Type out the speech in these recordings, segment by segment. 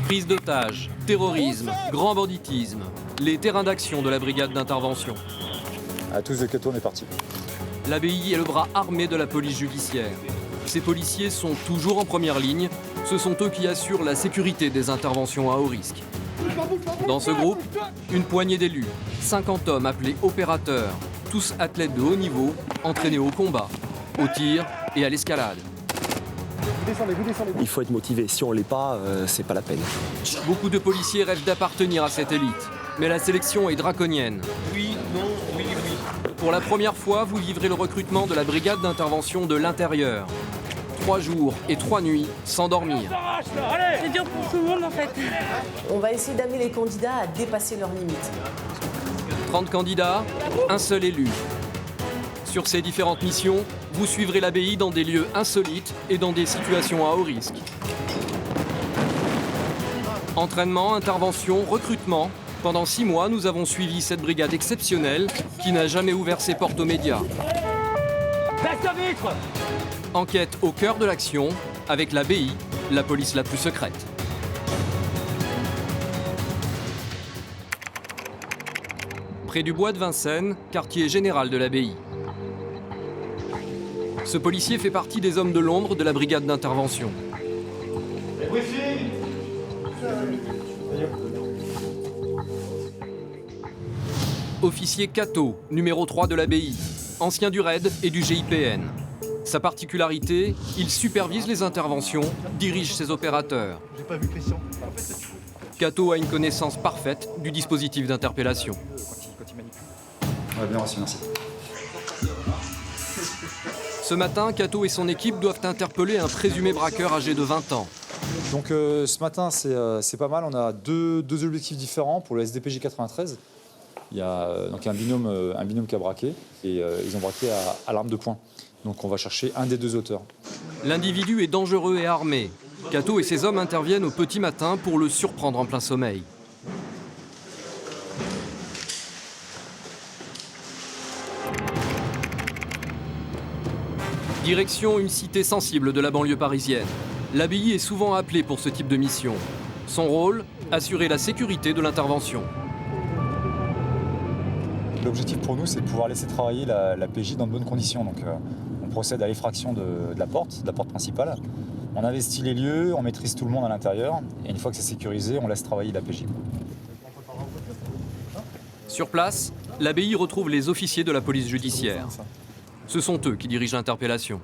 Prise d'otages, terrorisme, grand banditisme, les terrains d'action de la brigade d'intervention. À tous de Cato, on est parti. L'ABI est le bras armé de la police judiciaire. Ces policiers sont toujours en première ligne. Ce sont eux qui assurent la sécurité des interventions à haut risque. Dans ce groupe, une poignée d'élus, 50 hommes appelés opérateurs, tous athlètes de haut niveau, entraînés au combat, au tir et à l'escalade. Il faut être motivé, si on ne l'est pas, c'est pas la peine. Beaucoup de policiers rêvent d'appartenir à cette élite, mais la sélection est draconienne. Oui, non, oui, oui. Pour la première fois, vous vivrez le recrutement de la brigade d'intervention de l'intérieur. 3 jours et 3 nuits sans dormir. C'est dur pour tout le monde en fait. On va essayer d'amener les candidats à dépasser leurs limites. 30 candidats, un seul élu. Sur ces différentes missions, vous suivrez l'ABI dans des lieux insolites et dans des situations à haut risque. Entraînement, intervention, recrutement. Pendant 6 mois, nous avons suivi cette brigade exceptionnelle qui n'a jamais ouvert ses portes aux médias. Enquête au cœur de l'action avec l'ABI, la police la plus secrète. Près du bois de Vincennes, quartier général de l'ABI. Ce policier fait partie des hommes de l'ombre de la brigade d'intervention. Officier Cato, numéro 3 de l'ABI, ancien du RAID et du GIPN. Sa particularité, il supervise les interventions, dirige ses opérateurs. Cato a une connaissance parfaite du dispositif d'interpellation. Ouais, bien reçu, merci. Ce matin, Cato et son équipe doivent interpeller un présumé braqueur âgé de 20 ans. Donc ce matin, c'est pas mal. On a deux objectifs différents pour le SDPJ 93. Il y a donc un binôme qui a braqué et ils ont braqué à l'arme de poing. Donc on va chercher un des 2 auteurs. L'individu est dangereux et armé. Cato et ses hommes interviennent au petit matin pour le surprendre en plein sommeil. Direction une cité sensible de la banlieue parisienne. L'ABI est souvent appelé pour ce type de mission. Son rôle, assurer la sécurité de l'intervention. L'objectif pour nous, c'est de pouvoir laisser travailler la PJ dans de bonnes conditions. Donc on procède à l'effraction de la porte principale. On investit les lieux, on maîtrise tout le monde à l'intérieur. Et une fois que c'est sécurisé, on laisse travailler la PJ. Sur place, l'ABI retrouve les officiers de la police judiciaire. Ce sont eux qui dirigent l'interpellation.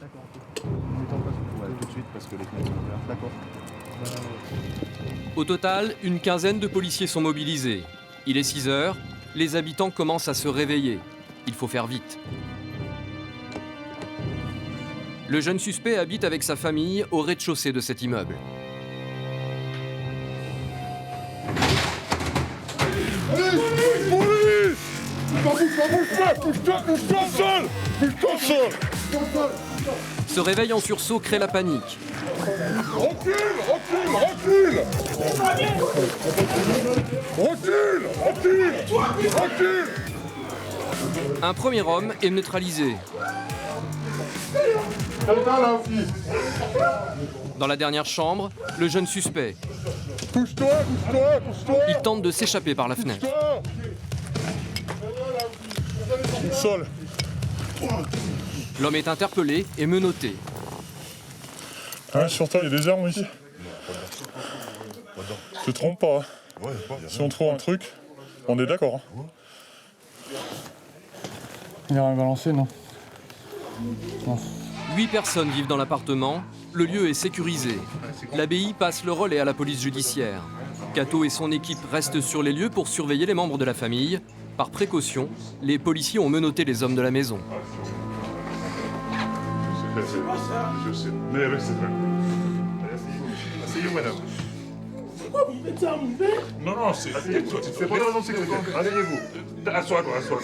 Au total, une quinzaine de policiers sont mobilisés. Il est 6 heures, les habitants commencent à se réveiller. Il faut faire vite. Le jeune suspect habite avec sa famille au rez-de-chaussée de cet immeuble. Ce réveil en sursaut crée la panique. Recule, recule, recule. Recule, recule, recule. Un premier homme est neutralisé. Dans la dernière chambre, le jeune suspect. Touche-toi, touche-toi, touche-toi. Il tente de s'échapper par la fenêtre. Au sol. L'homme est interpellé et menotté. Hein, sur toi, il y a des armes ici. Tu te trompes pas. Hein. Si on trouve un truc, on est d'accord. Hein. Il a rien balancé, non? 8 personnes vivent dans l'appartement. Le lieu est sécurisé. L'ABI passe le relais à la police judiciaire. Cato et son équipe restent sur les lieux pour surveiller les membres de la famille. Par précaution, les policiers ont menotté les hommes de la maison. Je sais. Mais restez tranquille. Asseyez-vous, madame. Pourquoi vous faites ça, mon père? Non, non, c'est pour des raisons de sécurité. Asseyez-vous. Assois-toi, assois-toi.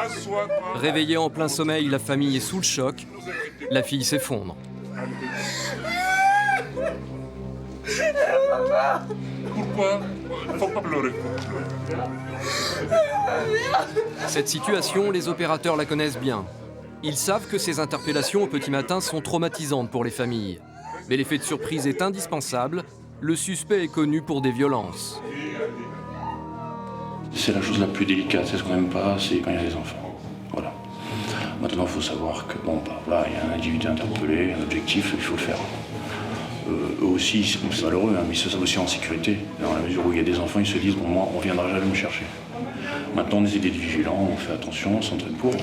Assois-toi. Réveillée en plein sommeil, la famille est sous le choc. La fille s'effondre. Pourquoi? Il ne faut pas pleurer. Cette situation, les opérateurs la connaissent bien. Ils savent que ces interpellations au petit matin sont traumatisantes pour les familles. Mais l'effet de surprise est indispensable. le suspect est connu pour des violences. C'est la chose la plus délicate, c'est ce qu'on n'aime pas, c'est quand il y a des enfants. Voilà. Maintenant, il faut savoir que, bon, bah, voilà, il y a un individu interpellé, un objectif, il faut le faire. Eux aussi, c'est malheureux, hein, mais ils se sentent aussi en sécurité. Dans la mesure où il y a des enfants, ils se disent, bon, moi, on ne viendra jamais me chercher. Maintenant, on essaie d'être vigilants, on fait attention, on s'entraîne pour.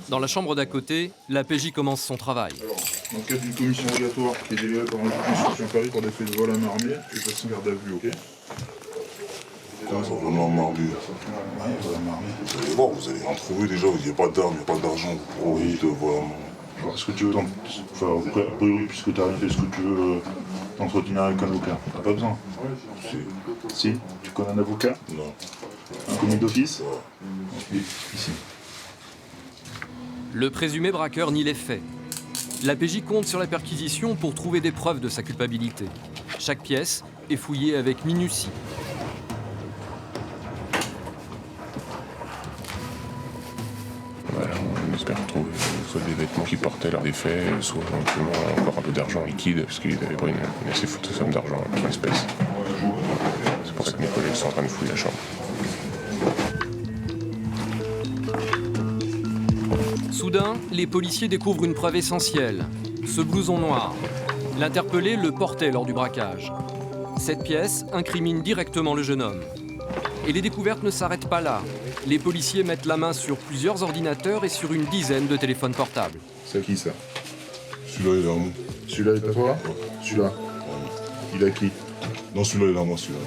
Dans la chambre d'à côté, la PJ commence son travail. Alors, dans le cadre d'une commission rogatoire qui est délivrée par un juge d'instruction à Paris pour des faits de vol à main armée, tu passes en garde à vue, ok? Simplement marmé. Vous allez voir, vous allez en trouver déjà, il n'y a pas d'armes, il n'y a pas d'argent, vous pourrez vite voir. Est-ce que tu veux, enfin, a priori, puisque tu as arrivé, est-ce que tu veux t'entretenir avec un avocat? T'as pas besoin? Si. Tu connais un avocat? Non. Un commis d'office? Ouais. Ici. Le présumé braqueur nie les faits. La PJ compte sur la perquisition pour trouver des preuves de sa culpabilité. Chaque pièce est fouillée avec minutie. Voilà, on espère trouver soit des vêtements qu'il portait lors des faits, soit éventuellement encore un peu d'argent liquide, parce qu'il avait pris une assez forte somme d'argent en espèces. C'est pour ça que mes collègues sont en train de fouiller la chambre. Soudain, les policiers découvrent une preuve essentielle. Ce blouson noir. L'interpellé le portait lors du braquage. Cette pièce incrimine directement le jeune homme. Et les découvertes ne s'arrêtent pas là. Les policiers mettent la main sur plusieurs ordinateurs et sur une dizaine de téléphones portables. C'est à qui ça? Celui-là, il est à moi. Celui-là est à toi? Celui-là? Il est à qui? Non, celui-là, il est à moi, celui-là.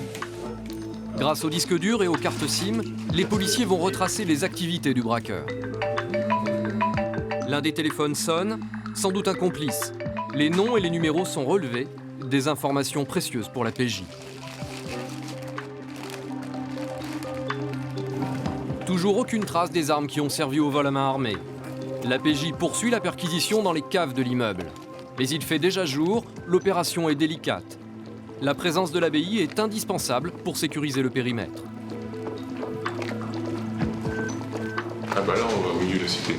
Grâce aux disques durs et aux cartes SIM, les policiers vont retracer les activités du braqueur. L'un des téléphones sonne, sans doute un complice. Les noms et les numéros sont relevés, des informations précieuses pour la PJ. Toujours aucune trace des armes qui ont servi au vol à main armée. La PJ poursuit la perquisition dans les caves de l'immeuble. Mais il fait déjà jour, l'opération est délicate. La présence de l'abbaye est indispensable pour sécuriser le périmètre. Ah bah là, on va au milieu de la cité.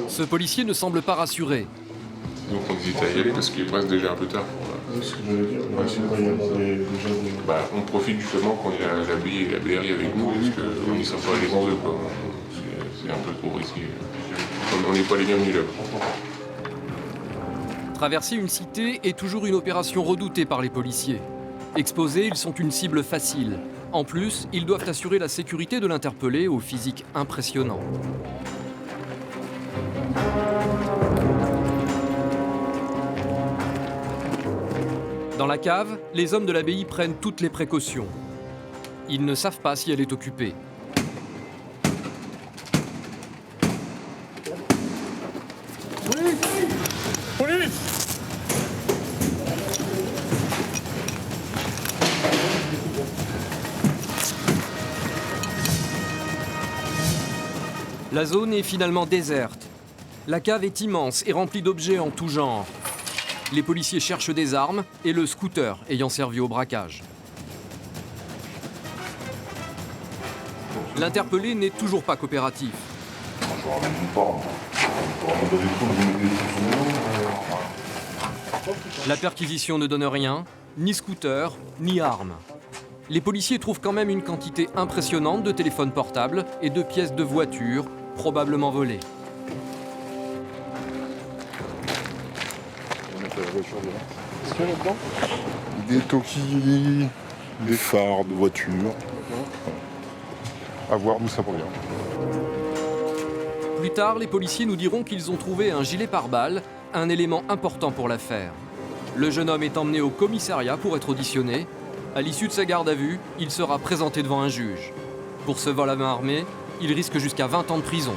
Ce policier ne semble pas rassuré. Donc on hésite à y aller parce qu'il est presque déjà un peu tard. Bah, on profite justement quand il y a l'abbaye et la BRI avec nous, parce qu'on n'y sort pas les enjeux, quoi. C'est un peu trop risqué. On n'est pas les bienvenus là. Traverser une cité est toujours une opération redoutée par les policiers. Exposés, ils sont une cible facile. En plus, ils doivent assurer la sécurité de l'interpellé au physique impressionnant. Dans la cave, les hommes de l'abbaye prennent toutes les précautions. Ils ne savent pas si elle est occupée. La zone est finalement déserte. La cave est immense et remplie d'objets en tout genre. Les policiers cherchent des armes et le scooter ayant servi au braquage. L'interpellé n'est toujours pas coopératif. Je ramène mon part. La perquisition ne donne rien, ni scooter, ni armes. Les policiers trouvent quand même une quantité impressionnante de téléphones portables et de pièces de voitures, probablement volées. Des toquilles, des phares de voitures. À voir d'où ça provient. Plus tard, les policiers nous diront qu'ils ont trouvé un gilet pare-balles, un élément important pour l'affaire. Le jeune homme est emmené au commissariat pour être auditionné. À l'issue de sa garde à vue, il sera présenté devant un juge. Pour ce vol à main armée, il risque jusqu'à 20 ans de prison.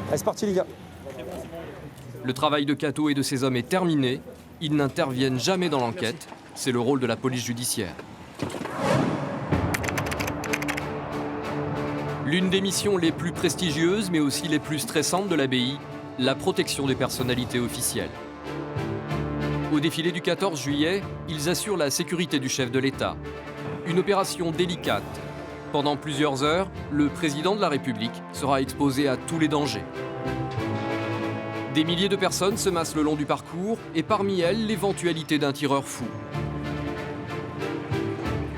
Allez, c'est parti les gars. Le travail de Cato et de ses hommes est terminé. Ils n'interviennent jamais dans l'enquête. C'est le rôle de la police judiciaire. L'une des missions les plus prestigieuses, mais aussi les plus stressantes de l'abbaye, la protection des personnalités officielles. Au défilé du 14 juillet, ils assurent la sécurité du chef de l'État. Une opération délicate. Pendant plusieurs heures, le président de la République sera exposé à tous les dangers. Des milliers de personnes se massent le long du parcours et parmi elles, l'éventualité d'un tireur fou.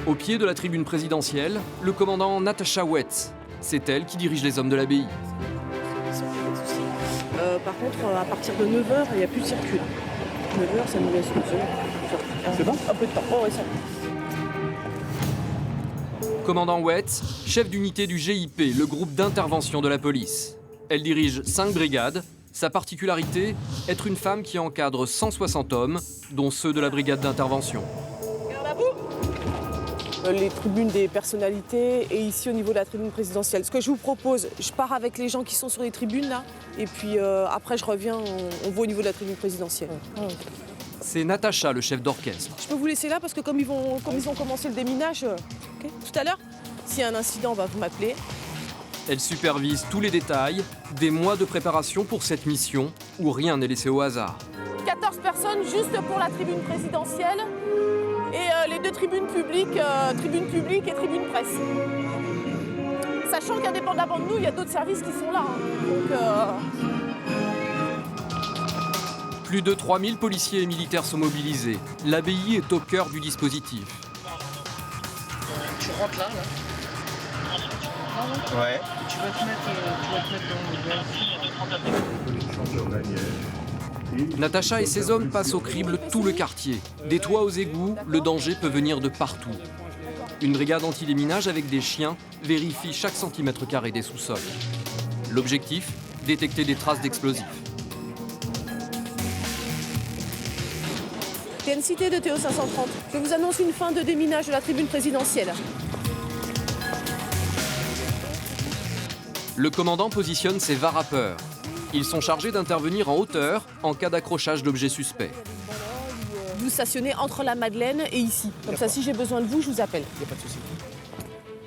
Au pied de la tribune présidentielle, le commandant Natasha Wetz. C'est elle qui dirige les hommes de l'abbaye. Par contre, à partir de 9h, il n'y a plus de circuit. 9h, ça nous laisse une seule. C'est bon? Un peu de temps. Oh, ouais, ça. Commandant Wetz, chef d'unité du GIP, le groupe d'intervention de la police. Elle dirige 5 brigades. Sa particularité, être une femme qui encadre 160 hommes, dont ceux de la brigade d'intervention. Les tribunes des personnalités et ici au niveau de la tribune présidentielle. Ce que je vous propose, je pars avec les gens qui sont sur les tribunes là, et puis après je reviens, on va au niveau de la tribune présidentielle. C'est Natacha, le chef d'orchestre. Je peux vous laisser là parce que comme ils ont commencé le déminage, tout à l'heure, s'il y a un incident, vous m'appelez. Elle supervise tous les détails, des mois de préparation pour cette mission où rien n'est laissé au hasard. 14 personnes juste pour la tribune présidentielle et les 2 tribunes publiques et tribune presse. Sachant qu'indépendamment de nous, il y a d'autres services qui sont là. Plus de 3000 policiers et militaires sont mobilisés. L'abbaye est au cœur du dispositif. Tu rentres là. Ouais. Tu vas te mettre dans Natacha et ses hommes passent au crible tout le quartier. Des toits aux égouts, le danger peut venir de partout. Une brigade anti-déminage avec des chiens vérifie chaque centimètre carré des sous-sols. L'objectif, détecter des traces d'explosifs. TNCT de Théo 530. Je vous annonce une fin de déminage de la tribune présidentielle. Le commandant positionne ses varapeurs. Ils sont chargés d'intervenir en hauteur en cas d'accrochage d'objets suspects. Vous stationnez entre la Madeleine et ici. Comme ça, si j'ai besoin de vous, je vous appelle. Il n'y a pas de souci.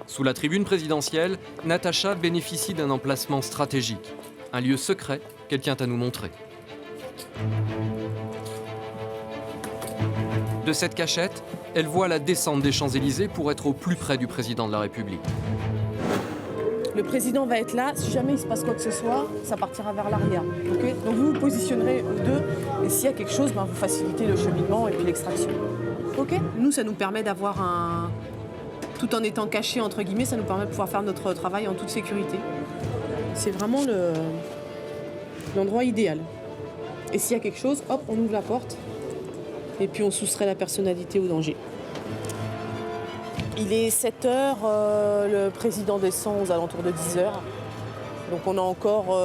Sous la tribune présidentielle, Natacha bénéficie d'un emplacement stratégique. Un lieu secret qu'elle tient à nous montrer. De cette cachette, elle voit la descente des Champs-Élysées pour être au plus près du président de la République. Le président va être là. Si jamais il se passe quoi que ce soit, ça partira vers l'arrière. Okay, donc vous vous positionnerez aux deux. Et s'il y a quelque chose, vous facilitez le cheminement et puis l'extraction. Ok. Nous, ça nous permet d'avoir un... Tout en étant caché, entre guillemets, ça nous permet de pouvoir faire notre travail en toute sécurité. C'est vraiment l'endroit idéal. Et s'il y a quelque chose, hop, on ouvre la porte. Et puis on soustrait la personnalité au danger. Il est 7h, le président descend aux alentours de 10h. Donc on a encore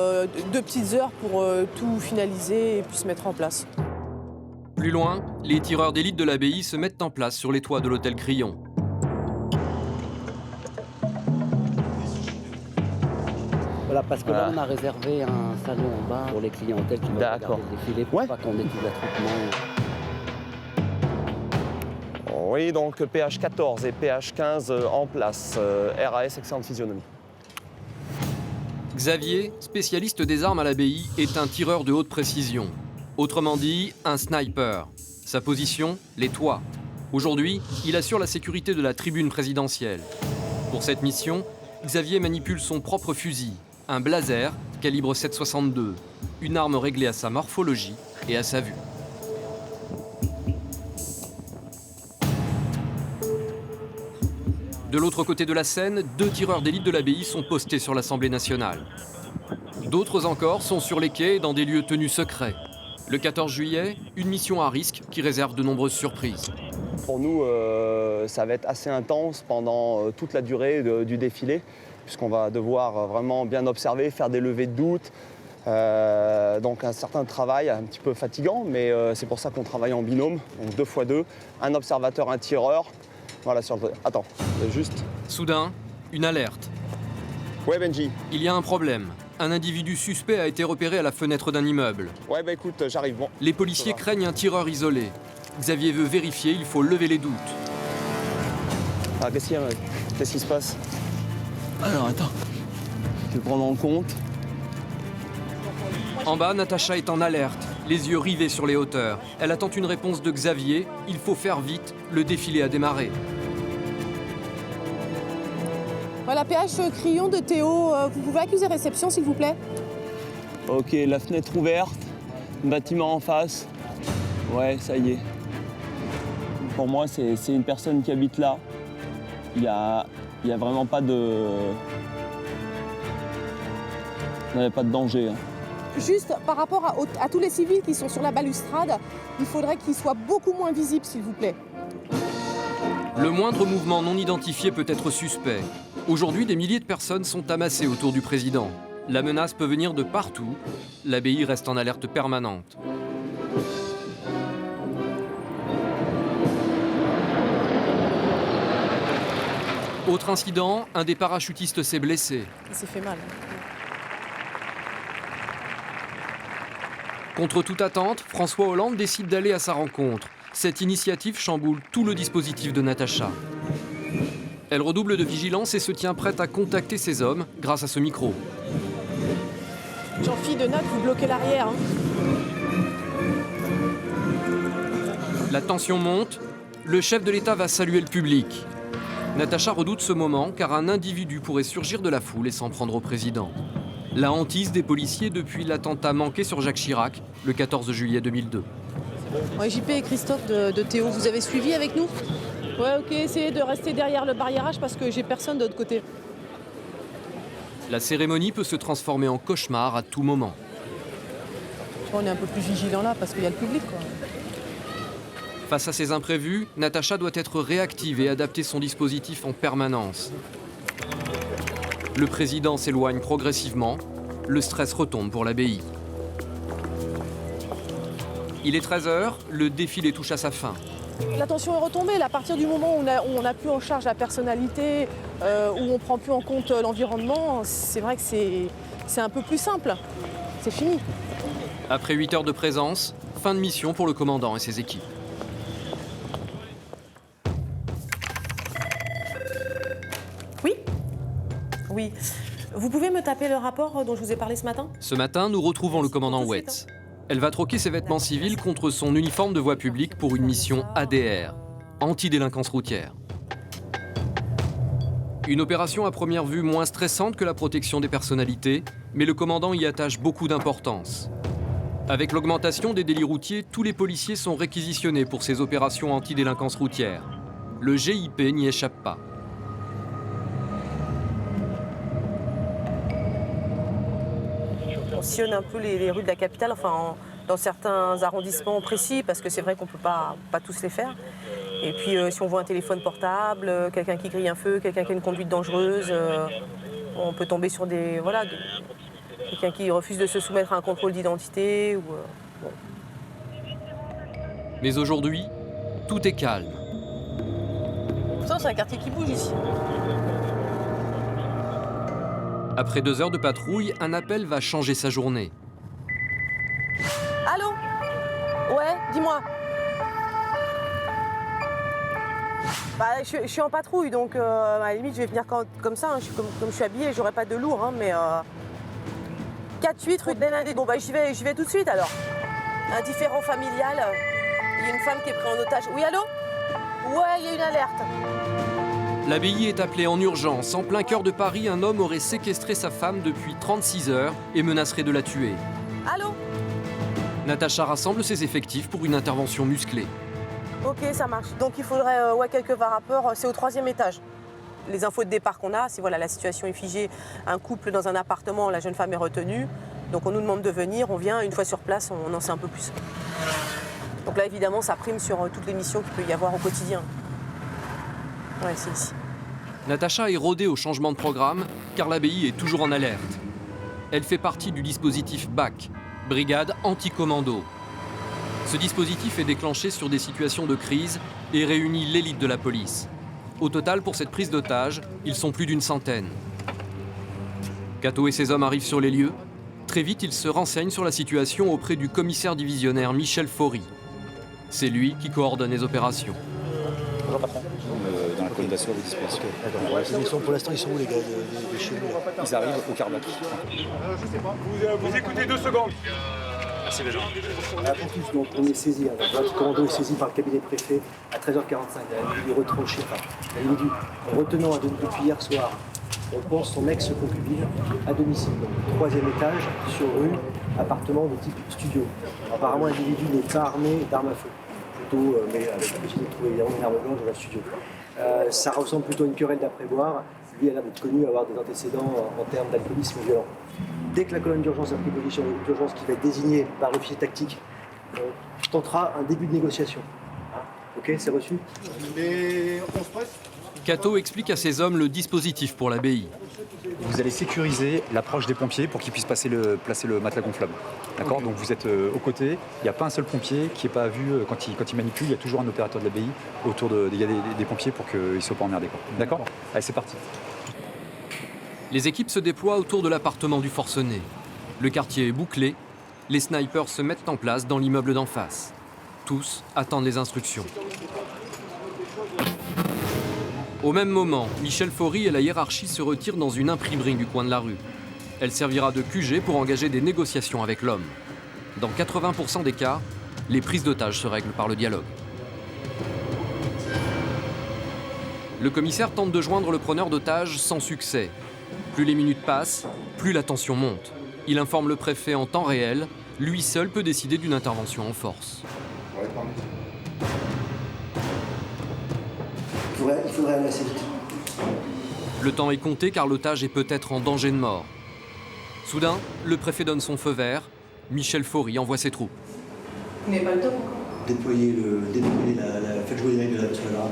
2 petites heures pour tout finaliser et puis se mettre en place. Plus loin, les tireurs d'élite de l'abbaye se mettent en place sur les toits de l'hôtel Crillon. Voilà, parce que là, on a réservé un salon en bas pour les clientèles qui veulent regarder le défilé pour pas qu'on ait tout l'attroupement. Oui, donc PH14 et PH15 en place. RAS, excellente physionomie. Xavier, spécialiste des armes à l'abbaye, est un tireur de haute précision. Autrement dit, un sniper. Sa position, les toits. Aujourd'hui, il assure la sécurité de la tribune présidentielle. Pour cette mission, Xavier manipule son propre fusil, un blazer calibre 7,62, une arme réglée à sa morphologie et à sa vue. De l'autre côté de la scène, 2 tireurs d'élite de l'abbaye sont postés sur l'Assemblée nationale. D'autres encore sont sur les quais et dans des lieux tenus secrets. Le 14 juillet, une mission à risque qui réserve de nombreuses surprises. Pour nous, ça va être assez intense pendant toute la durée du défilé, puisqu'on va devoir vraiment bien observer, faire des levées de doute. Donc un certain travail un petit peu fatigant, mais c'est pour ça qu'on travaille en binôme, donc 2 x 2, un observateur, un tireur. Voilà, sur le... Attends, juste... Soudain, une alerte. Ouais, Benji. Il y a un problème. Un individu suspect a été repéré à la fenêtre d'un immeuble. Ouais, bah écoute, j'arrive, bon. Les policiers craignent un tireur isolé. Xavier veut vérifier, il faut lever les doutes. Ah, qu'est-ce qu'il y a, mec? Qu'est-ce qui se passe? Alors, attends. Je vais prendre en compte. En bas, Natacha est en alerte, les yeux rivés sur les hauteurs. Elle attend une réponse de Xavier. Il faut faire vite, le défilé a démarré. Voilà, PH Crillon de Théo, vous pouvez accuser réception s'il vous plaît? Ok, la fenêtre ouverte. Bâtiment en face. Ouais, ça y est. Pour moi, c'est une personne qui habite là. Il y a vraiment pas de... Il n'y avait pas de danger. Juste par rapport à tous les civils qui sont sur la balustrade, il faudrait qu'ils soient beaucoup moins visibles, s'il vous plaît. Le moindre mouvement non identifié peut être suspect. Aujourd'hui, des milliers de personnes sont amassées autour du président. La menace peut venir de partout. L'abbaye reste en alerte permanente. Autre incident, un des parachutistes s'est blessé. Il s'est fait mal. Contre toute attente, François Hollande décide d'aller à sa rencontre. Cette initiative chamboule tout le dispositif de Natacha. Elle redouble de vigilance et se tient prête à contacter ses hommes grâce à ce micro. Jean-Philippe de Note, vous bloquez l'arrière. La tension monte, le chef de l'État va saluer le public. Natacha redoute ce moment car un individu pourrait surgir de la foule et s'en prendre au président. La hantise des policiers depuis l'attentat manqué sur Jacques Chirac, le 14 juillet 2002. Ouais, JP et Christophe de Théo, vous avez suivi avec nous? Ouais, ok, essayez de rester derrière le barriérage parce que j'ai personne de l'autre côté. La cérémonie peut se transformer en cauchemar à tout moment. On est un peu plus vigilant là parce qu'il y a le public, quoi. Face à ces imprévus, Natacha doit être réactive et adapter son dispositif en permanence. Le président s'éloigne progressivement, le stress retombe pour l'abbaye. Il est 13h, le défilé touche à sa fin. La tension est retombée. Là, à partir du moment où on n'a plus en charge la personnalité, où on ne prend plus en compte l'environnement, c'est vrai que c'est un peu plus simple. C'est fini. Après 8 heures de présence, fin de mission pour le commandant et ses équipes. Oui. Vous pouvez me taper le rapport dont je vous ai parlé ce matin? Ce matin, nous retrouvons le commandant Wetz. Elle va troquer ses vêtements civils contre son uniforme de voie publique pour une mission ADR, anti-délinquance routière. Une opération à première vue moins stressante que la protection des personnalités, mais le commandant y attache beaucoup d'importance. Avec l'augmentation des délits routiers, tous les policiers sont réquisitionnés pour ces opérations anti-délinquance routière. Le GIP n'y échappe pas. On sillonne un peu les rues de la capitale, enfin dans certains arrondissements précis, parce que c'est vrai qu'on ne peut pas tous les faire. Et puis si on voit un téléphone portable, quelqu'un qui grille un feu, quelqu'un qui a une conduite dangereuse, on peut tomber sur quelqu'un qui refuse de se soumettre à un contrôle d'identité. Bon. Mais aujourd'hui, tout est calme. Pourtant, c'est un quartier qui bouge ici. Après 2 heures de patrouille, un appel va changer sa journée. Allô? Ouais, dis-moi. Bah, je suis en patrouille, donc à la limite, je vais venir comme ça. Hein, comme je suis habillée, j'aurai pas de lourd, hein, mais 4-8 rue de Bénindé. Bon, bah, j'y vais tout de suite alors. Un différend familial. Il y a une femme qui est prise en otage. Oui, allô? Ouais, il y a une alerte. L'abbaye est appelée en urgence. En plein cœur de Paris, un homme aurait séquestré sa femme depuis 36 heures et menacerait de la tuer. Allô? Natacha rassemble ses effectifs pour une intervention musclée. Ok, ça marche. Donc il faudrait quelques varapeurs. C'est au 3e étage. Les infos de départ qu'on a, c'est voilà, la situation est figée. Un couple dans un appartement, la jeune femme est retenue. Donc on nous demande de venir, on vient. Une fois sur place, on en sait un peu plus. Donc là, évidemment, ça prime sur toutes les missions qu'il peut y avoir au quotidien. Ouais, c'est ici. Natacha est rodée au changement de programme car l'abbaye est toujours en alerte. Elle fait partie du dispositif BAC, Brigade Anti-Commando. Ce dispositif est déclenché sur des situations de crise et réunit l'élite de la police. Au total, pour cette prise d'otage, ils sont plus d'une centaine. Cato et ses hommes arrivent sur les lieux. Très vite, ils se renseignent sur la situation auprès du commissaire divisionnaire Michel Faury. C'est lui qui coordonne les opérations. Bonjour patron. Dans la colonne d'assaut avec disposition. D'accord. Pour l'instant, ils sont où les gars de chez nous? Ils arrivent au Carnac. Je sais pas. Vous écoutez 2 secondes. Merci déjà. Pour plus, donc on est saisi. Le commando est saisi par le cabinet préfet à 13h45. Il est retranché. Il est retenant depuis hier soir on pense son ex-concubine à domicile. Donc, 3e étage, sur rue, appartement de type studio. Apparemment, l'individu n'est pas armé d'armes à feu. Plutôt, mais avec la possibilité de trouver évidemment une arme blanche dans un studio. Ça ressemble plutôt à une querelle d'après-boire. Lui a l'air d'être connu, avoir des antécédents en termes d'alcoolisme violent. Dès que la colonne d'urgence a pris position, le groupe d'urgence qui va être désigné par l'officier tactique tentera un début de négociation. Ok, c'est reçu. Cato explique à ses hommes le dispositif pour l'abbaye. Vous allez sécuriser l'approche des pompiers pour qu'ils puissent placer le matelas gonflable. D'accord. Okay. Donc vous êtes aux côtés, il n'y a pas un seul pompier qui n'est pas vu quand il manipule, il y a toujours un opérateur de l'abbaye autour des pompiers pour qu'ils ne soient pas emmerdés. D'accord. Allez, c'est parti. Les équipes se déploient autour de l'appartement du forcené. Le quartier est bouclé, les snipers se mettent en place dans l'immeuble d'en face. Tous attendent les instructions. Au même moment, Michel Faury et la hiérarchie se retirent dans une imprimerie du coin de la rue. Elle servira de QG pour engager des négociations avec l'homme. Dans 80% des cas, les prises d'otages se règlent par le dialogue. Le commissaire tente de joindre le preneur d'otages sans succès. Plus les minutes passent, plus la tension monte. Il informe le préfet en temps réel. Lui seul peut décider d'une intervention en force. Il faudrait aller assez vite. Le temps est compté car l'otage est peut-être en danger de mort. Soudain, le préfet donne son feu vert. Michel Faury envoie ses troupes. Vous n'avez pas le temps encore. Déployez faites jouer les règles de la Solana.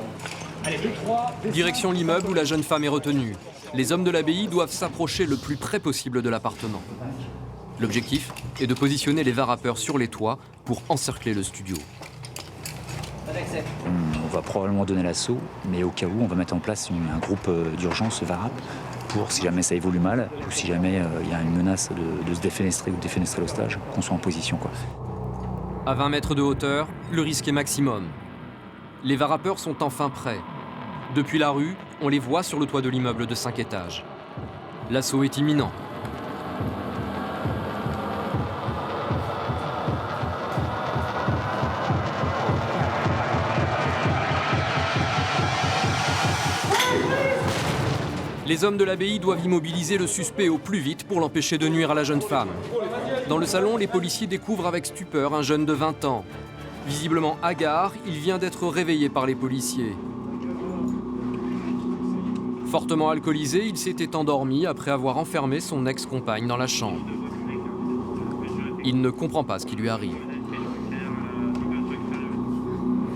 Allez, 2, 3. Direction l'immeuble où la jeune femme est retenue. Les hommes de l'abbaye doivent s'approcher le plus près possible de l'appartement. L'objectif est de positionner les varapeurs sur les toits pour encercler le studio. On va probablement donner l'assaut, mais au cas où, on va mettre en place un groupe d'urgence VARAP pour, si jamais ça évolue mal, ou si jamais il y a une menace de se défenestrer ou de défenestrer l'otage, qu'on soit en position. À 20 mètres de hauteur, le risque est maximum. Les varapeurs sont enfin prêts. Depuis la rue, on les voit sur le toit de l'immeuble de 5 étages. L'assaut est imminent. Les hommes de l'abbaye doivent immobiliser le suspect au plus vite pour l'empêcher de nuire à la jeune femme. Dans le salon, les policiers découvrent avec stupeur un jeune de 20 ans. Visiblement hagard, il vient d'être réveillé par les policiers. Fortement alcoolisé, il s'était endormi après avoir enfermé son ex-compagne dans la chambre. Il ne comprend pas ce qui lui arrive.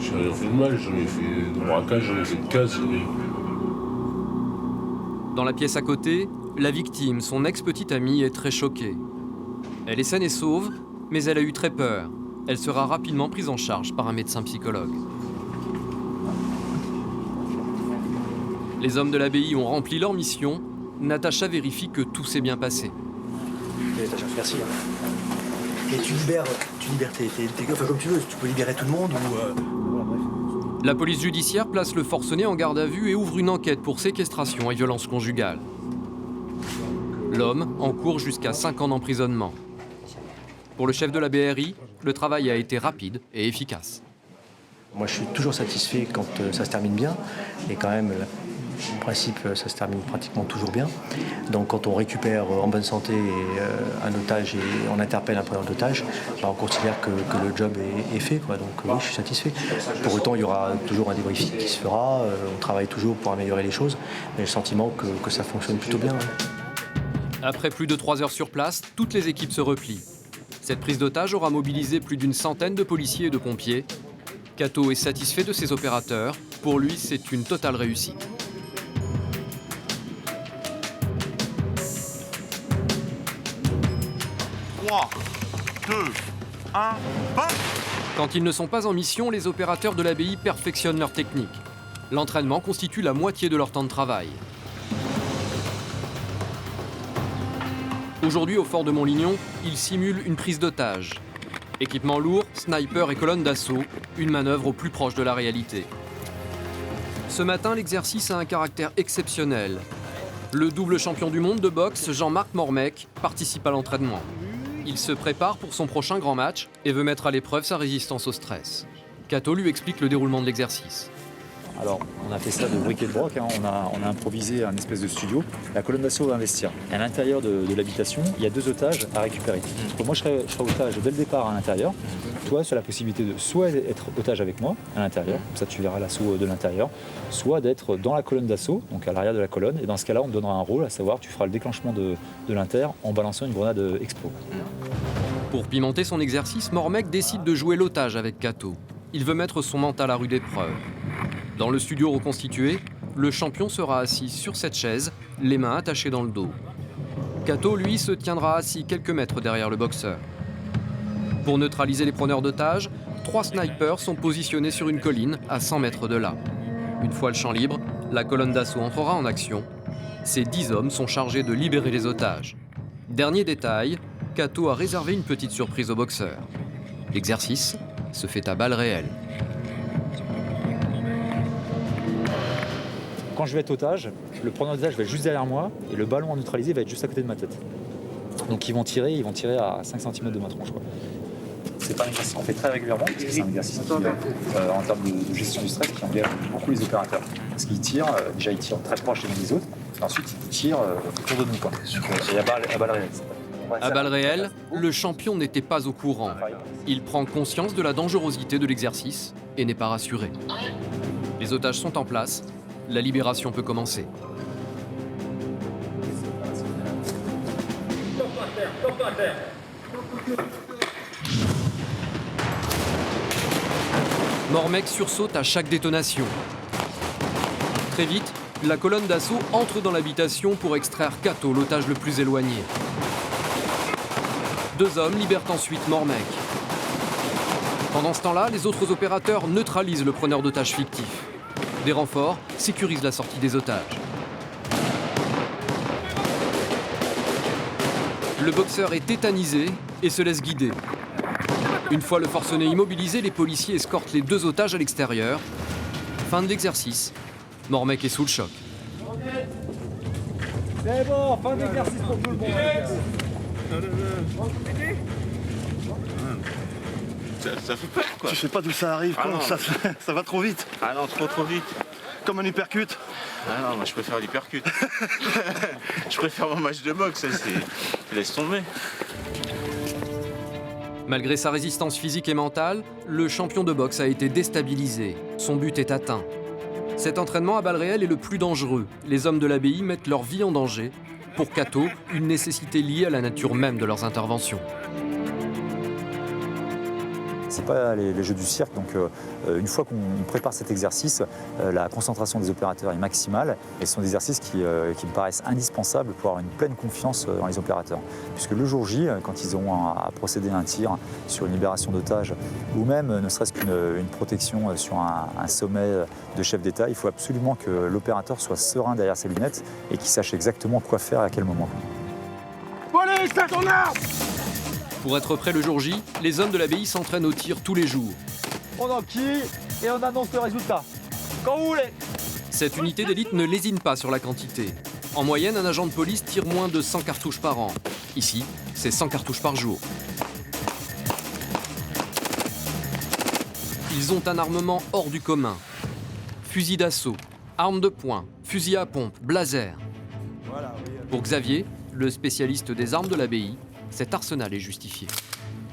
J'ai rien fait de mal, j'en ai fait de braquage, j'en ai fait de casse. Dans la pièce à côté, la victime, son ex-petite amie, est très choquée. Elle est saine et sauve, mais elle a eu très peur. Elle sera rapidement prise en charge par un médecin psychologue. Les hommes de l'abbaye ont rempli leur mission. Natacha vérifie que tout s'est bien passé. Natacha, merci. Et tu libères tes gars, comme tu veux, tu peux libérer tout le monde ou... La police judiciaire place le forcené en garde à vue et ouvre une enquête pour séquestration et violence conjugale. L'homme encourt jusqu'à 5 ans d'emprisonnement. Pour le chef de la BRI, le travail a été rapide et efficace. Moi, je suis toujours satisfait quand ça se termine bien. Et quand même, en principe, ça se termine pratiquement toujours bien. Donc, quand on récupère en bonne santé un otage et on interpelle un preneur d'otage, on considère que le job est fait. Donc, oui, je suis satisfait. Pour autant, il y aura toujours un débriefing qui se fera. On travaille toujours pour améliorer les choses. Mais j'ai le sentiment que ça fonctionne plutôt bien. Après plus de 3 heures sur place, toutes les équipes se replient. Cette prise d'otage aura mobilisé plus d'une centaine de policiers et de pompiers. Cato est satisfait de ses opérateurs. Pour lui, c'est une totale réussite. Trois, 2, 1, Quand ils ne sont pas en mission, les opérateurs de l'abbaye perfectionnent leur technique. L'entraînement constitue la moitié de leur temps de travail. Aujourd'hui, au fort de Montlignon, ils simulent une prise d'otage. Équipement lourd, sniper et colonne d'assaut, une manœuvre au plus proche de la réalité. Ce matin, l'exercice a un caractère exceptionnel. Le double champion du monde de boxe, Jean-Marc Mormec, participe à l'entraînement. Il se prépare pour son prochain grand match et veut mettre à l'épreuve sa résistance au stress. Cato lui explique le déroulement de l'exercice. Alors, on a fait ça de briques et de broc, hein. On a improvisé un espèce de studio. La colonne d'assaut va investir. À l'intérieur de l'habitation, il y a 2 otages à récupérer. Donc, moi, je serai otage dès le départ à l'intérieur. Toi, tu as la possibilité de soit être otage avec moi à l'intérieur, comme ça tu verras l'assaut de l'intérieur, soit d'être dans la colonne d'assaut, donc à l'arrière de la colonne. Et dans ce cas-là, on te donnera un rôle, à savoir, tu feras le déclenchement de l'inter en balançant une grenade expo. Pour pimenter son exercice, Mormec décide de jouer l'otage avec Cato. Il veut mettre son mental à rude épreuve. Dans le studio reconstitué, le champion sera assis sur cette chaise, les mains attachées dans le dos. Cato, lui, se tiendra assis quelques mètres derrière le boxeur. Pour neutraliser les preneurs d'otages, 3 snipers sont positionnés sur une colline à 100 mètres de là. Une fois le champ libre, la colonne d'assaut entrera en action. Ces 10 hommes sont chargés de libérer les otages. Dernier détail, Cato a réservé une petite surprise au boxeur. L'exercice se fait à balles réelles. Quand je vais être otage, le preneur d'otage va être juste derrière moi et le ballon à neutraliser va être juste à côté de ma tête. Donc ils vont tirer à 5 cm de ma tronche, quoi. C'est pas un exercice qu'on fait très régulièrement, parce que c'est un exercice qui, en termes de gestion du stress, qui engage beaucoup les opérateurs. Parce qu'ils tirent, déjà ils tirent très proche les uns des autres, et ensuite ils tirent autour de nous, quoi. Et à balles réelles. À balles réelles, le champion n'était pas au courant. Il prend conscience de la dangerosité de l'exercice et n'est pas rassuré. Les otages sont en place, la libération peut commencer. Mormec sursaute à chaque détonation. Très vite, la colonne d'assaut entre dans l'habitation pour extraire Cato, l'otage le plus éloigné. 2 hommes libèrent ensuite Mormec. Pendant ce temps-là, les autres opérateurs neutralisent le preneur d'otages fictif. Des renforts sécurisent la sortie des otages. Le boxeur est tétanisé et se laisse guider. Une fois le forcené immobilisé, les policiers escortent les 2 otages à l'extérieur. Fin de l'exercice. Mormec est sous le choc. C'est bon, fin de l'exercice pour tout le monde. Ça fait peur, quoi. Tu sais pas d'où ça arrive, Ah quoi. non. Ça va trop vite. Ah non, trop vite. Comme un uppercut. Ah non, moi je préfère l'hypercut. Je préfère mon match de boxe, ça c'est... Laisse tomber. Malgré sa résistance physique et mentale, le champion de boxe a été déstabilisé. Son but est atteint. Cet entraînement à balles réelles est le plus dangereux. Les hommes de l'abbaye mettent leur vie en danger. Pour Cato, une nécessité liée à la nature même de leurs interventions. C'est pas les jeux du cirque, donc une fois qu'on prépare cet exercice, la concentration des opérateurs est maximale et ce sont des exercices qui me paraissent indispensables pour avoir une pleine confiance dans les opérateurs. Puisque le jour J, quand ils auront à procéder à un tir sur une libération d'otages ou même ne serait-ce qu'une protection sur un sommet de chef d'État, il faut absolument que l'opérateur soit serein derrière ses lunettes et qu'il sache exactement quoi faire et à quel moment. Police, à ton arme! Pour être prêt le jour J, les hommes de l'abbaye s'entraînent au tir tous les jours. On enquille et on annonce le résultat. Quand vous voulez. Cette unité d'élite ne lésine pas sur la quantité. En moyenne, un agent de police tire moins de 100 cartouches par an. Ici, c'est 100 cartouches par jour. Ils ont un armement hors du commun. Fusil d'assaut, armes de poing, fusil à pompe, blazer. Pour Xavier, le spécialiste des armes de l'abbaye, cet arsenal est justifié.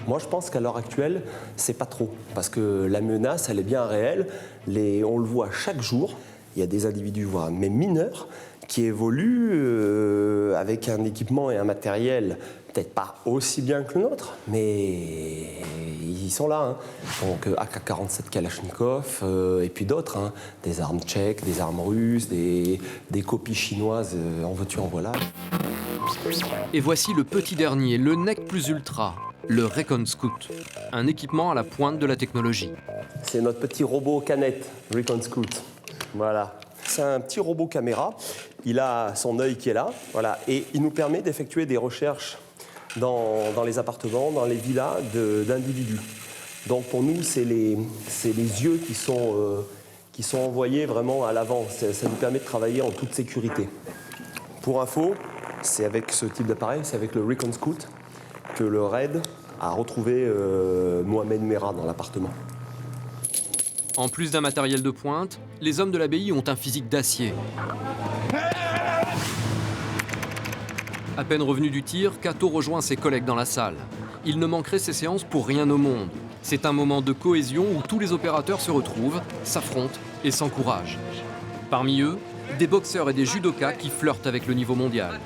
Moi, je pense qu'à l'heure actuelle, c'est pas trop. Parce que la menace, elle est bien réelle. On le voit chaque jour. Il y a des individus, voire même mineurs, qui évoluent avec un équipement et un matériel peut-être pas aussi bien que le nôtre, mais ils sont là. Donc AK-47 Kalachnikov et puis d'autres, des armes tchèques, des armes russes, des copies chinoises, en veux-tu, en voilà. Et voici le petit dernier, le Nec Plus Ultra, le Recon Scout, un équipement à la pointe de la technologie. C'est notre petit robot canette, Recon Scout. Voilà. C'est un petit robot caméra. Il a son œil qui est là, voilà, et il nous permet d'effectuer des recherches dans les appartements, dans les villas d'individus. Donc pour nous, c'est les yeux qui sont envoyés vraiment à l'avant. Ça nous permet de travailler en toute sécurité. Pour info, c'est avec ce type d'appareil, c'est avec le Recon Scout que le RAID a retrouvé Mohamed Merah dans l'appartement. En plus d'un matériel de pointe, les hommes de l'abbaye ont un physique d'acier. À peine revenu du tir, Cato rejoint ses collègues dans la salle. Il ne manquerait ces séances pour rien au monde. C'est un moment de cohésion où tous les opérateurs se retrouvent, s'affrontent et s'encouragent. Parmi eux, des boxeurs et des judokas qui flirtent avec le niveau mondial.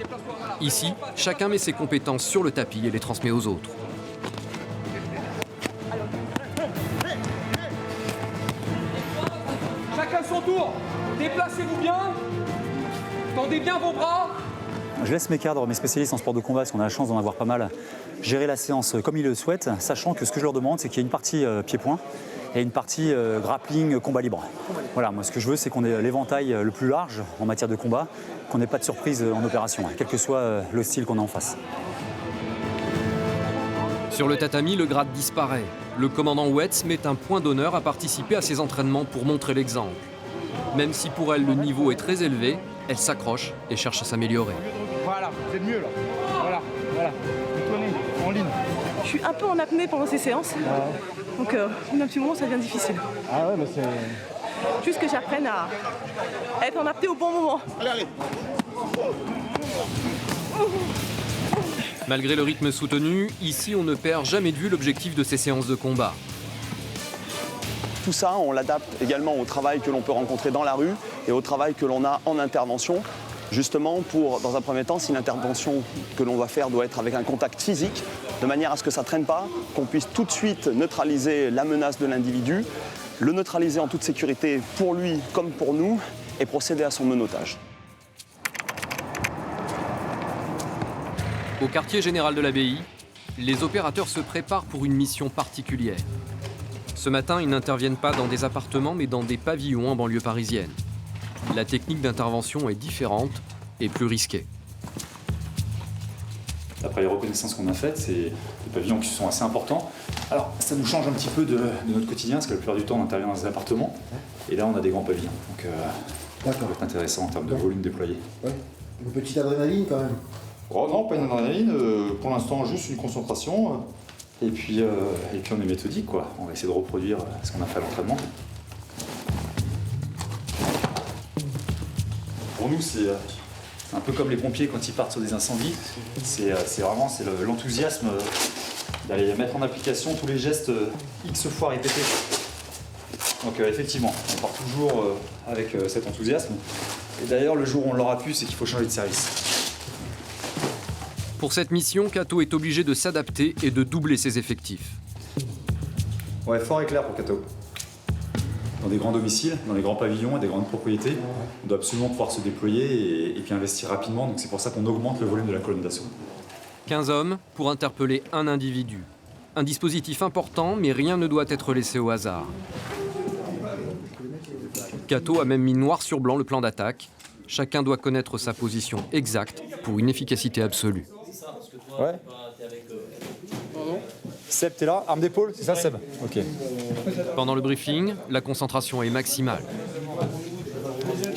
Ici, chacun met ses compétences sur le tapis et les transmet aux autres. Chacun son tour. Déplacez-vous bien. Tendez bien vos bras. Je laisse mes cadres, mes spécialistes en sport de combat, parce qu'on a la chance d'en avoir pas mal, gérer la séance comme ils le souhaitent, sachant que ce que je leur demande, c'est qu'il y ait une partie pied-point et une partie grappling combat libre. Voilà, moi ce que je veux, c'est qu'on ait l'éventail le plus large en matière de combat, qu'on n'ait pas de surprise en opération, quel que soit le style qu'on a en face. Sur le tatami, le grade disparaît. Le commandant Wetz met un point d'honneur à participer à ces entraînements pour montrer l'exemple. Même si pour elle le niveau est très élevé, elle s'accroche et cherche à s'améliorer. Voilà, c'est mieux là. Voilà, voilà. Vous tournez en ligne. Je suis un peu en apnée pendant ces séances. Donc, au bout d'un petit moment, ça devient difficile. Ah ouais, mais c'est... Juste que j'apprenne à être en apnée au bon moment. Allez, allez. Malgré le rythme soutenu, ici on ne perd jamais de vue l'objectif de ces séances de combat. Tout ça, on l'adapte également au travail que l'on peut rencontrer dans la rue et au travail que l'on a en intervention. Justement pour, dans un premier temps, si l'intervention que l'on va faire doit être avec un contact physique, de manière à ce que ça ne traîne pas, qu'on puisse tout de suite neutraliser la menace de l'individu, le neutraliser en toute sécurité pour lui comme pour nous et procéder à son menottage. Au quartier général de l'abbaye, les opérateurs se préparent pour une mission particulière. Ce matin, ils n'interviennent pas dans des appartements, mais dans des pavillons en banlieue parisienne. La technique d'intervention est différente et plus risquée. D'après les reconnaissances qu'on a faites, c'est des pavillons qui sont assez importants. Alors, ça nous change un petit peu de notre quotidien, parce que la plupart du temps, on intervient dans des appartements. Et là, on a des grands pavillons. Donc, ça va être intéressant en termes de volume déployé. Ouais. Une petite adrénaline quand même. Oh non, pas une adrénaline. Pour l'instant, juste une concentration. Et puis on est méthodique, quoi. On va essayer de reproduire ce qu'on a fait à l'entraînement. Pour nous, c'est un peu comme les pompiers quand ils partent sur des incendies. C'est vraiment l'enthousiasme d'aller mettre en application tous les gestes X fois répétés. Donc effectivement, on part toujours avec cet enthousiasme. Et d'ailleurs, le jour où on l'aura pu, c'est qu'il faut changer de service. Pour cette mission, Cato est obligé de s'adapter et de doubler ses effectifs. Ouais, fort et clair pour Cato. Dans des grands domiciles, dans des grands pavillons et des grandes propriétés, on doit absolument pouvoir se déployer et puis investir rapidement. Donc c'est pour ça qu'on augmente le volume de la colonne d'assaut. 15 hommes pour interpeller un individu. Un dispositif important, mais rien ne doit être laissé au hasard. Cato a même mis noir sur blanc le plan d'attaque. Chacun doit connaître sa position exacte pour une efficacité absolue. Ouais. Seb, t'es là? Arme d'épaule, c'est ça, Seb? Ok. Pendant le briefing, la concentration est maximale.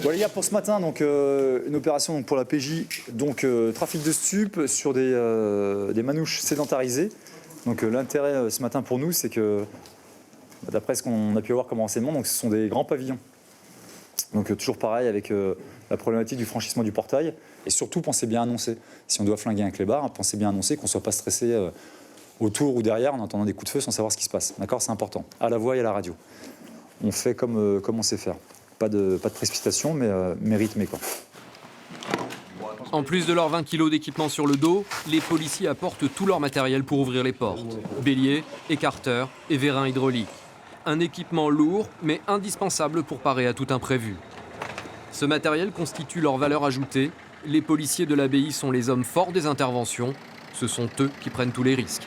Bon les gars, pour ce matin, donc une opération donc, pour la PJ, donc trafic de stupes sur des manouches sédentarisées. Donc l'intérêt ce matin pour nous, c'est que, d'après ce qu'on a pu avoir comme renseignement, donc ce sont des grands pavillons. Donc toujours pareil avec la problématique du franchissement du portail. Et surtout, pensez bien annoncer. Si on doit flinguer un clébard, pensez bien annoncer, qu'on ne soit pas stressé autour ou derrière en entendant des coups de feu sans savoir ce qui se passe. D'accord, c'est important. À la voix et à la radio. On fait comme on sait faire. Pas de précipitation, mais rythmé, quoi. En plus de leurs 20 kilos d'équipement sur le dos, les policiers apportent tout leur matériel pour ouvrir les portes. Bélier, écarteur et vérin hydraulique. Un équipement lourd, mais indispensable pour parer à tout imprévu. Ce matériel constitue leur valeur ajoutée. Les policiers de l'abbaye sont les hommes forts des interventions. Ce sont eux qui prennent tous les risques.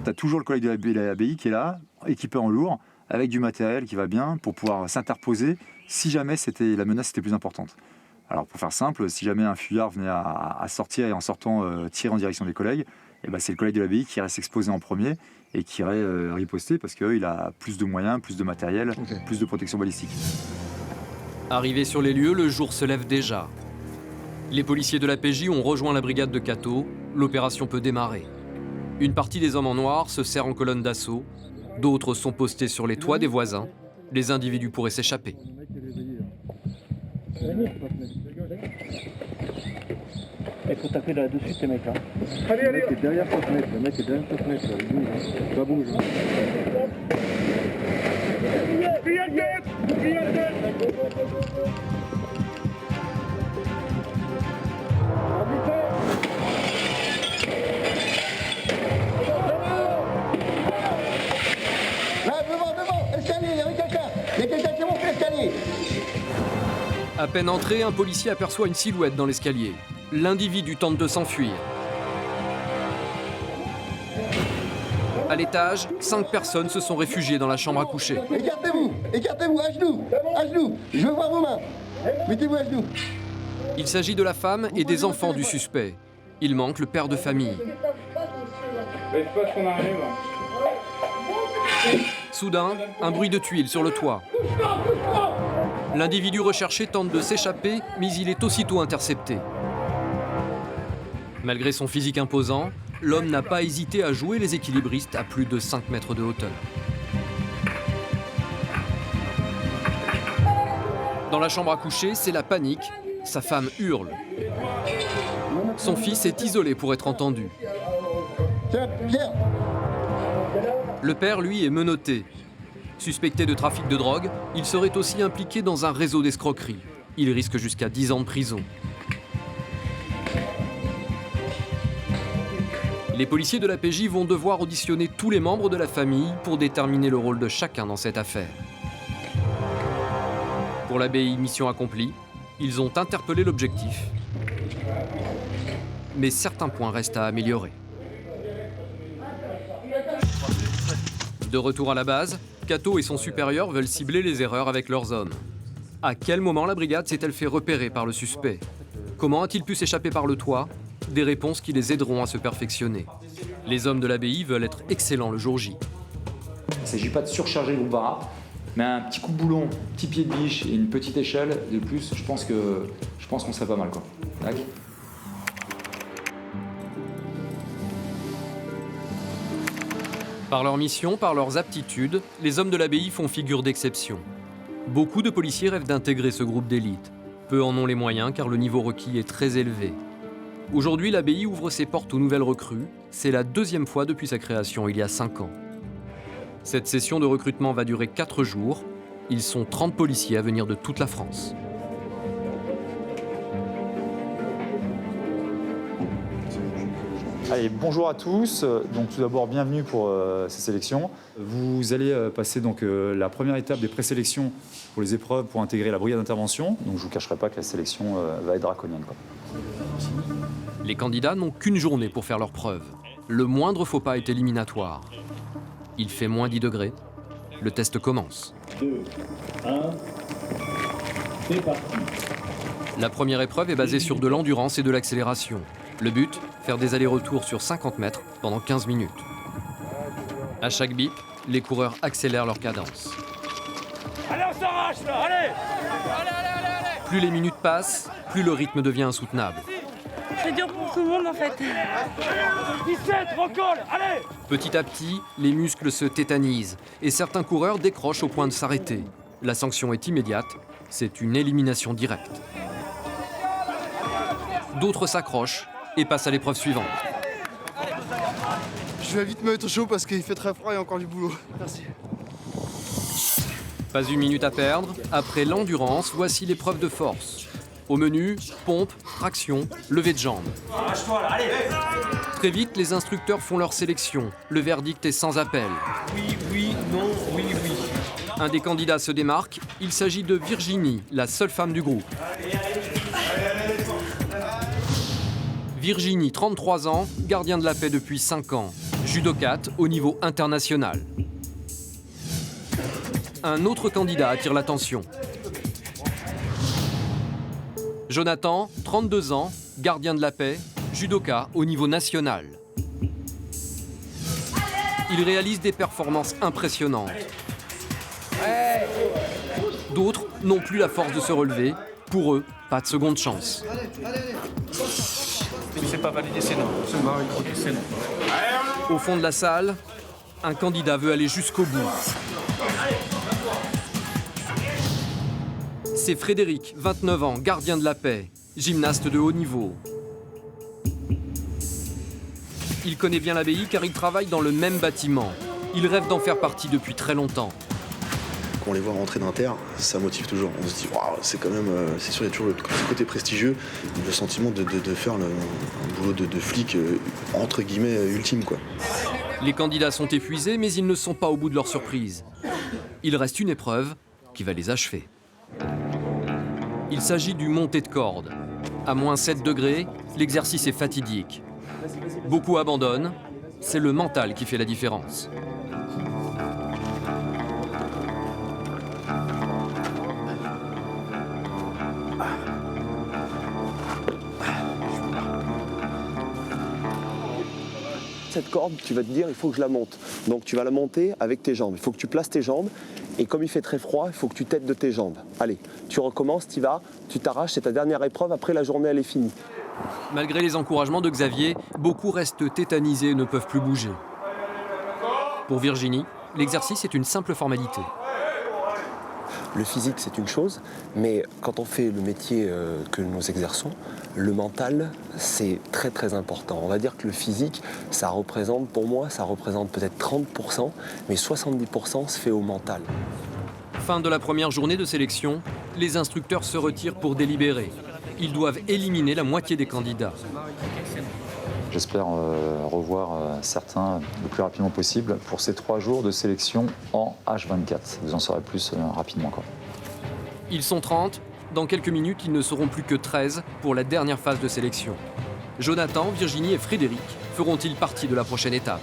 Tu as toujours le collègue de l'abbaye qui est là, équipé en lourd, avec du matériel qui va bien pour pouvoir s'interposer si jamais la menace était plus importante. Alors pour faire simple, si jamais un fuyard venait à sortir et en sortant tirer en direction des collègues, et ben c'est le collègue de l'abbaye qui irait s'exposer en premier et qui irait riposter parce qu'il a plus de moyens, plus de matériel, plus de protection balistique. Arrivés sur les lieux, le jour se lève déjà. Les policiers de la PJ ont rejoint la brigade de Cato. L'opération peut démarrer. Une partie des hommes en noir se serre en colonne d'assaut, d'autres sont postés sur les toits des voisins. Les individus pourraient s'échapper. Il faut taper là-dessus, ces mecs-là. Le mec est derrière ta fenêtre, le mec est derrière ta fenêtre, là. Il bouge, hein. Tu vas bouger. Là, devant, escalier, il y avait quelqu'un. Il y a quelqu'un qui monte l'escalier. À peine entré, un policier aperçoit une silhouette dans l'escalier. L'individu tente de s'enfuir. À l'étage, 5 personnes se sont réfugiées dans la chambre à coucher. Écartez-vous, à genoux, je veux voir vos mains. Mettez-vous à genoux. Il s'agit de la femme et des enfants du suspect. Il manque le père de famille. Soudain, un bruit de tuiles sur le toit. L'individu recherché tente de s'échapper, mais il est aussitôt intercepté. Malgré son physique imposant, l'homme n'a pas hésité à jouer les équilibristes à plus de 5 mètres de hauteur. Dans la chambre à coucher, c'est la panique. Sa femme hurle. Son fils est isolé pour être entendu. Le père, lui, est menotté. Suspecté de trafic de drogue, il serait aussi impliqué dans un réseau d'escroquerie. Il risque jusqu'à 10 ans de prison. Les policiers de la PJ vont devoir auditionner tous les membres de la famille pour déterminer le rôle de chacun dans cette affaire. Pour l'abbaye, mission accomplie, ils ont interpellé l'objectif. Mais certains points restent à améliorer. De retour à la base, Cato et son supérieur veulent cibler les erreurs avec leurs hommes. À quel moment la brigade s'est-elle fait repérer par le suspect? Comment a-t-il pu s'échapper par le toit? Des réponses qui les aideront à se perfectionner. Les hommes de l'abbaye veulent être excellents le jour J. Il ne s'agit pas de surcharger le groupe Vara, mais un petit coup de boulon, petit pied de biche et une petite échelle de plus, je pense qu'on serait pas mal, quoi. Tac. Par leur mission, par leurs aptitudes, les hommes de l'abbaye font figure d'exception. Beaucoup de policiers rêvent d'intégrer ce groupe d'élite. Peu en ont les moyens car le niveau requis est très élevé. Aujourd'hui, l'abbaye ouvre ses portes aux nouvelles recrues. C'est la 2e fois depuis sa création, il y a 5 ans. Cette session de recrutement va durer 4 jours. Ils sont 30 policiers à venir de toute la France. Allez, bonjour à tous. Donc tout d'abord, bienvenue pour ces sélections. Vous allez passer donc la première étape des présélections pour les épreuves pour intégrer la brigade d'intervention. Donc je ne vous cacherai pas que la sélection va être draconienne, quoi. Les candidats n'ont qu'une journée pour faire leurs preuves. Le moindre faux pas est éliminatoire. Il fait moins 10 degrés. Le test commence. 2, 1, c'est parti. La première épreuve est basée sur de l'endurance et de l'accélération. Le but, faire des allers-retours sur 50 mètres pendant 15 minutes. À chaque bip, les coureurs accélèrent leur cadence. Allez, on s'arrache là, allez. Plus les minutes passent, plus le rythme devient insoutenable. C'est dur pour tout le monde en fait. 17, recolle, allez. Petit à petit, les muscles se tétanisent et certains coureurs décrochent au point de s'arrêter. La sanction est immédiate, c'est une élimination directe. D'autres s'accrochent et passent à l'épreuve suivante. Je vais vite me mettre chaud parce qu'il fait très froid et encore du boulot. Merci. Pas une minute à perdre. Après l'endurance, voici l'épreuve de force. Au menu, pompe, traction, levée de jambes. Arrache-toi là, allez. Très vite, les instructeurs font leur sélection. Le verdict est sans appel. Oui, non, oui. Un des candidats se démarque. Il s'agit de Virginie, la seule femme du groupe. Virginie, 33 ans, gardien de la paix depuis 5 ans. Judokate au niveau international. Un autre candidat attire l'attention. Jonathan, 32 ans, gardien de la paix, judoka au niveau national. Il réalise des performances impressionnantes. D'autres n'ont plus la force de se relever. Pour eux, pas de seconde chance. Si c'est pas validé, c'est non. C'est non. Ok, c'est non. Au fond de la salle, un candidat veut aller jusqu'au bout. C'est Frédéric, 29 ans, gardien de la paix, gymnaste de haut niveau. Il connaît bien l'abbaye car il travaille dans le même bâtiment. Il rêve d'en faire partie depuis très longtemps. Quand on les voit rentrer d'Inter, ça motive toujours. On se dit, waouh, c'est quand même, c'est sûr, il y a toujours ce côté prestigieux, le sentiment de faire un boulot de flic, entre guillemets, ultime, quoi. Les candidats sont épuisés, mais ils ne sont pas au bout de leur surprise. Il reste une épreuve qui va les achever. Il s'agit du monté de corde. À moins 7 degrés, l'exercice est fatidique. Beaucoup abandonnent, c'est le mental qui fait la différence. Cette corde, tu vas te dire, il faut que je la monte. Donc tu vas la monter avec tes jambes. Il faut que tu places tes jambes. Et comme il fait très froid, il faut que tu t'aides de tes jambes. Allez, tu recommences, tu y vas, tu t'arraches, c'est ta dernière épreuve. Après, la journée, elle est finie. Malgré les encouragements de Xavier, beaucoup restent tétanisés et ne peuvent plus bouger. Pour Virginie, l'exercice est une simple formalité. Le physique, c'est une chose, mais quand on fait le métier que nous exerçons, le mental, c'est très très important. On va dire que le physique, ça représente, pour moi, ça représente peut-être 30%, mais 70% se fait au mental. Fin de la première journée de sélection, les instructeurs se retirent pour délibérer. Ils doivent éliminer la moitié des candidats. J'espère revoir certains le plus rapidement possible pour ces 3 jours de sélection en H24. Vous en saurez plus rapidement, quoi. Ils sont 30. Dans quelques minutes, ils ne seront plus que 13 pour la dernière phase de sélection. Jonathan, Virginie et Frédéric feront-ils partie de la prochaine étape ?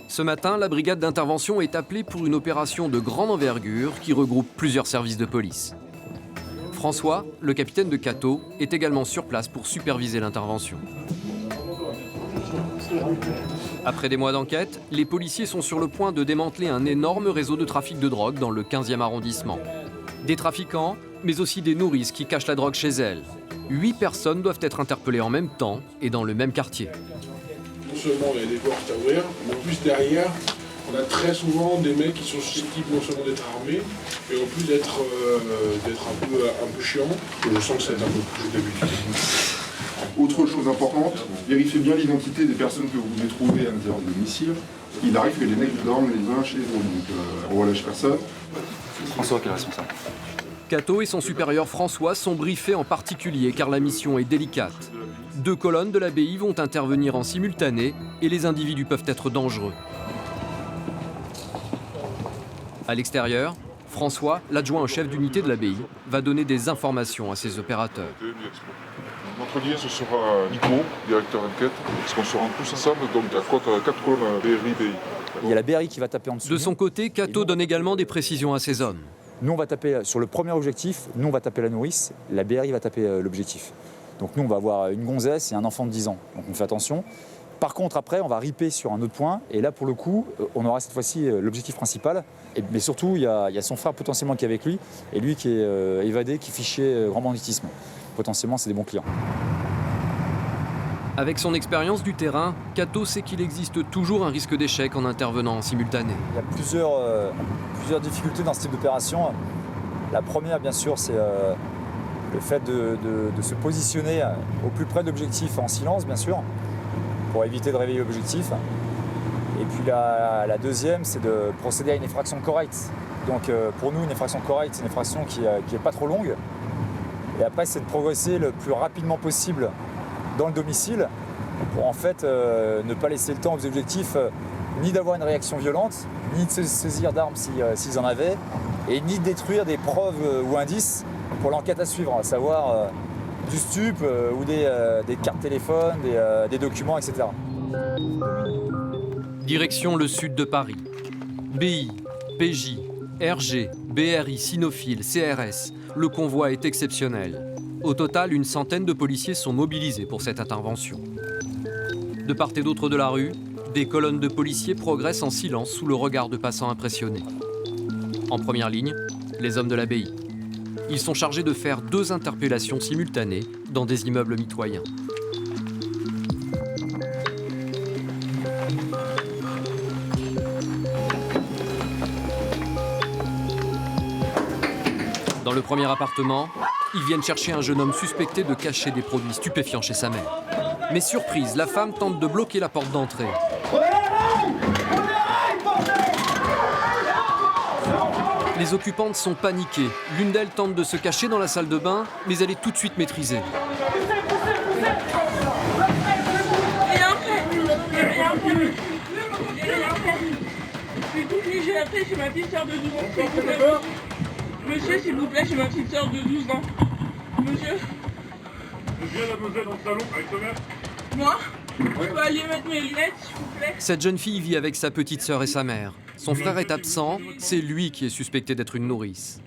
Ce matin, la brigade d'intervention est appelée pour une opération de grande envergure qui regroupe plusieurs services de police. François, le capitaine de Cato, est également sur place pour superviser l'intervention. Après des mois d'enquête, les policiers sont sur le point de démanteler un énorme réseau de trafic de drogue dans le 15e arrondissement. Des trafiquants, mais aussi des nourrices qui cachent la drogue chez elles. 8 personnes doivent être interpellées en même temps et dans le même quartier. Non seulement il y a des portes à ouvrir, mais en plus derrière, on a très souvent des mecs qui sont susceptibles non seulement d'être armés, mais en plus d'être un peu chiants. Je sens que c'est un peu plus d'habitude. Autre chose importante, vérifiez bien l'identité des personnes que vous venez trouver à l'intérieur du domicile. Il arrive que les mecs dorment les uns chez les autres, donc on relâche personne. C'est François qui est responsable. Cato et son supérieur François sont briefés en particulier car la mission est délicate. 2 colonnes de l'abbaye vont intervenir en simultané et les individus peuvent être dangereux. À l'extérieur, François, l'adjoint au chef d'unité de l'abbaye, va donner des informations à ses opérateurs. Notre lien, ce sera Nico, directeur enquête, parce qu'on se rend tous ensemble, donc à 4 colonnes BRI-BI. Il y a la BRI qui va taper en dessous. De son côté, Cato donne également des précisions à ses hommes. Nous, on va taper sur le premier objectif, nous, on va taper la nourrice, la BRI va taper l'objectif. Donc nous, on va avoir une gonzesse et un enfant de 10 ans, donc on fait attention. Par contre, après, on va ripper sur un autre point, et là, pour le coup, on aura cette fois-ci l'objectif principal. Mais surtout, il y a son frère potentiellement qui est avec lui, et lui qui est évadé, qui fichait grand banditisme. Potentiellement, c'est des bons clients. Avec son expérience du terrain, Cato sait qu'il existe toujours un risque d'échec en intervenant en simultané. Il y a plusieurs difficultés dans ce type d'opération. La première, bien sûr, c'est le fait de se positionner au plus près de l'objectif en silence, bien sûr, pour éviter de réveiller l'objectif. Et puis la deuxième, c'est de procéder à une effraction correcte. Donc pour nous, une effraction correcte, c'est une effraction qui est pas trop longue. Et après, c'est de progresser le plus rapidement possible dans le domicile pour en fait ne pas laisser le temps aux objectifs ni d'avoir une réaction violente, ni de se saisir d'armes s'ils en avaient, et ni de détruire des preuves ou indices pour l'enquête à suivre, à savoir du stup ou des cartes téléphones, des documents, etc. Direction le sud de Paris. BI, PJ, RG, BRI, Cynophile, CRS, le convoi est exceptionnel. Au total, une centaine de policiers sont mobilisés pour cette intervention. De part et d'autre de la rue, des colonnes de policiers progressent en silence sous le regard de passants impressionnés. En première ligne, les hommes de l'abbaye. Ils sont chargés de faire 2 interpellations simultanées dans des immeubles mitoyens. Dans le premier appartement, ils viennent chercher un jeune homme suspecté de cacher des produits stupéfiants chez sa mère. Mais surprise, la femme tente de bloquer la porte d'entrée. Les occupantes sont paniquées. L'une d'elles tente de se cacher dans la salle de bain, mais elle est tout de suite maîtrisée. J'ai ma petite soeur de 12 ans. Monsieur, s'il vous plaît, j'ai ma petite soeur de 12 ans. Monsieur. Je viens la mademoiselle dans le salon avec ta mère. Moi, je peux aller mettre mes lunettes, s'il vous plaît. Cette jeune fille vit avec sa petite sœur et sa mère. Son frère est absent, c'est lui qui est suspecté d'être une nourrice.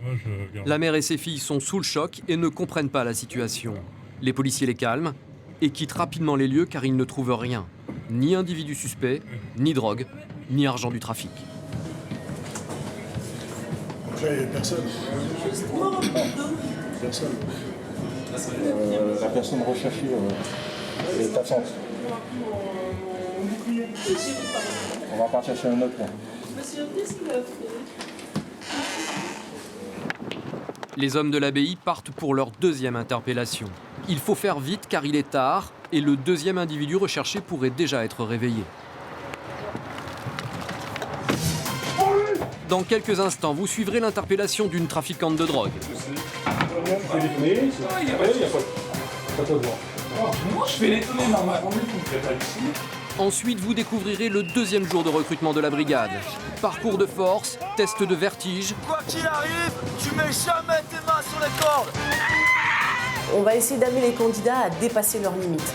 La mère et ses filles sont sous le choc et ne comprennent pas la situation. Les policiers les calment et quittent rapidement les lieux car ils ne trouvent rien. Ni individu suspect, ni drogue, ni argent du trafic. Personne. Personne. La personne recherchée est absente. On va partir sur un autre point. Les hommes de l'abbaye partent pour leur 2e interpellation. Il faut faire vite car il est tard et le 2e individu recherché pourrait déjà être réveillé. Dans quelques instants, vous suivrez l'interpellation d'une trafiquante de drogue. Ensuite, vous découvrirez le 2e jour de recrutement de la brigade. Parcours de force, test de vertige. Quoi qu'il arrive, tu mets jamais tes mains sur les cordes. On va essayer d'amener les candidats à dépasser leurs limites.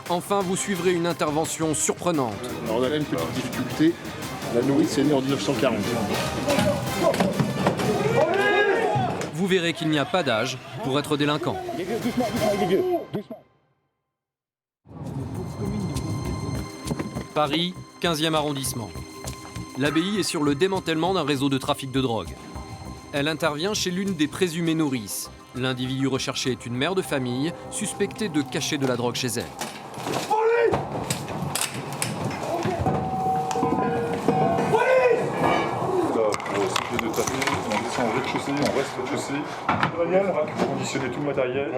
Enfin, vous suivrez une intervention surprenante. Alors on a là une petite difficulté. La nourrice est née en 1940. Vous verrez qu'il n'y a pas d'âge pour être délinquant. Paris, 15e arrondissement. L'abbaye est sur le démantèlement d'un réseau de trafic de drogue. Elle intervient chez l'une des présumées nourrices. L'individu recherché est une mère de famille, suspectée de cacher de la drogue chez elle.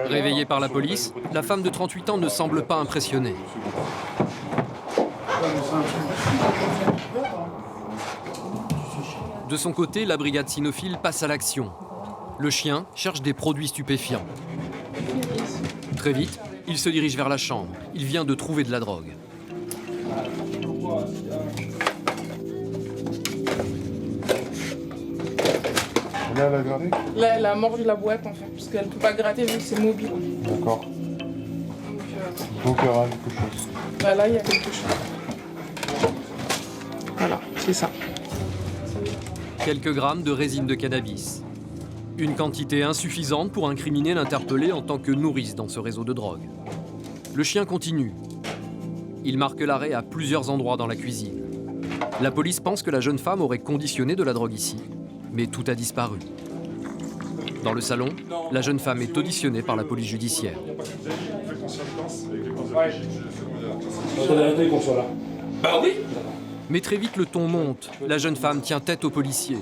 Réveillée par la police, la femme de 38 ans ne semble pas impressionnée. De son côté, la brigade cynophile passe à l'action. Le chien cherche des produits stupéfiants. Très vite, il se dirige vers la chambre. Il vient de trouver de la drogue. Là, elle a gratté ? Là, elle a mordu la boîte en fait, parce qu'elle ne peut pas gratter vu que c'est mobile. D'accord. Donc il y aura quelque chose. Bah, là, il y a quelque chose. Voilà, c'est ça. Quelques grammes de résine de cannabis. Une quantité insuffisante pour incriminer l'interpellé en tant que nourrice dans ce réseau de drogue. Le chien continue. Il marque l'arrêt à plusieurs endroits dans la cuisine. La police pense que la jeune femme aurait conditionné de la drogue ici, mais tout a disparu. Dans le salon, la jeune femme est auditionnée par la police judiciaire. Qu'on soit là. Bah oui. Mais très vite, le ton monte. La jeune femme tient tête aux policiers.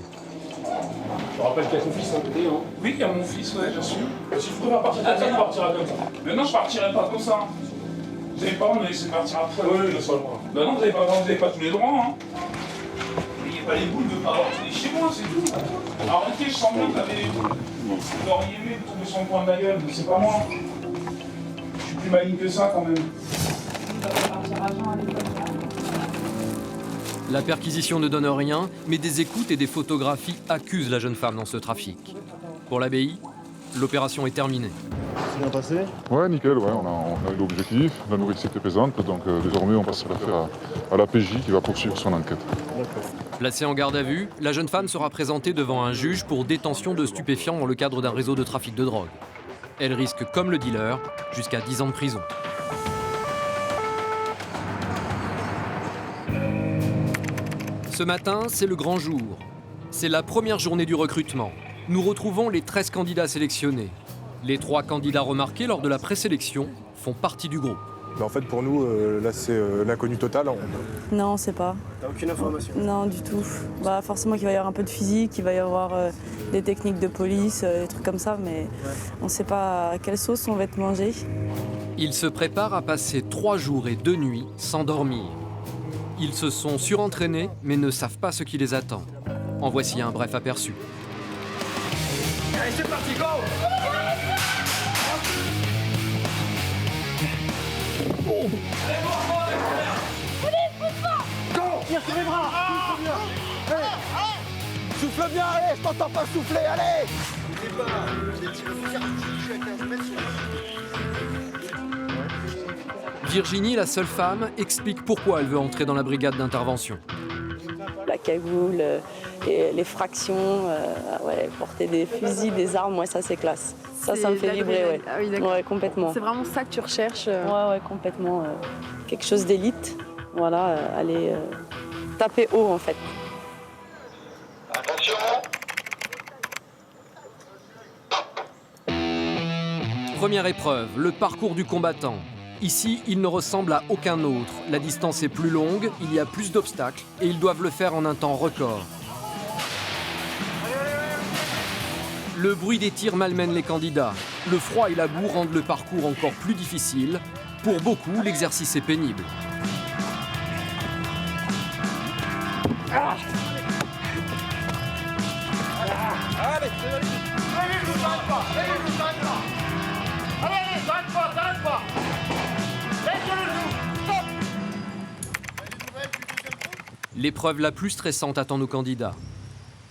Je rappelle qu'il y a ton fils à côté, hein. Oui, il y a mon fils, ouais, bien sûr. Si je préfère partir comme ça, je partirai comme ça. Mais non, je partirai pas comme ça. Vous avez pas, on a laissé partir après. Oui, laisse-moi le bras. Bah non, vous avez pas tous les droits, hein. N'ayez pas les boules de pas avoir tous les chez moi, c'est tout. Arrêtez, je sens bien que t'avais les boules. Vous auriez aimé de trouver son coin de la gueule, mais c'est pas moi. Je suis plus maligne que ça quand même. La perquisition ne donne rien, mais des écoutes et des photographies accusent la jeune femme dans ce trafic. Pour l'abbaye, l'opération est terminée. C'est bien passé ? Ouais, nickel, ouais, on a eu l'objectif, la nourrice était présente, donc désormais on passe l'affaire à la PJ qui va poursuivre son enquête. Placée en garde à vue, la jeune femme sera présentée devant un juge pour détention de stupéfiants dans le cadre d'un réseau de trafic de drogue. Elle risque, comme le dealer, jusqu'à 10 ans de prison. Ce matin, c'est le grand jour. C'est la première journée du recrutement. Nous retrouvons les 13 candidats sélectionnés. Les 3 candidats remarqués lors de la présélection font partie du groupe. En fait, pour nous, là, c'est l'inconnu total. Non, on ne sait pas. T'as aucune information? Non, du tout. Bah, forcément qu'il va y avoir un peu de physique, il va y avoir des techniques de police, des trucs comme ça, mais on ne sait pas à quelle sauce on va être mangé. Ils se préparent à passer 3 jours et 2 nuits sans dormir. Ils se sont surentraînés, mais ne savent pas ce qui les attend. En voici un bref aperçu. Allez, c'est parti, go! Go! Tire sur les bras! Souffle bien, allez, je t'entends pas souffler, allez! Virginie, la seule femme, explique pourquoi elle veut entrer dans la brigade d'intervention. La cagoule, les fractions, porter des fusils, des armes, ouais, ça c'est classe. Ça me fait vibrer, ouais. Ah oui, d'accord. Ouais, complètement. C'est vraiment ça que tu recherches Ouais, complètement. Quelque chose d'élite, voilà, aller taper haut en fait. Attention! Première épreuve, le parcours du combattant. Ici, il ne ressemble à aucun autre. La distance est plus longue, il y a plus d'obstacles et ils doivent le faire en un temps record. Le bruit des tirs malmène les candidats. Le froid et la boue rendent le parcours encore plus difficile. Pour beaucoup, l'exercice est pénible. Allez, je vous arrête pas! Allez, t'arrête pas! L'épreuve la plus stressante attend nos candidats.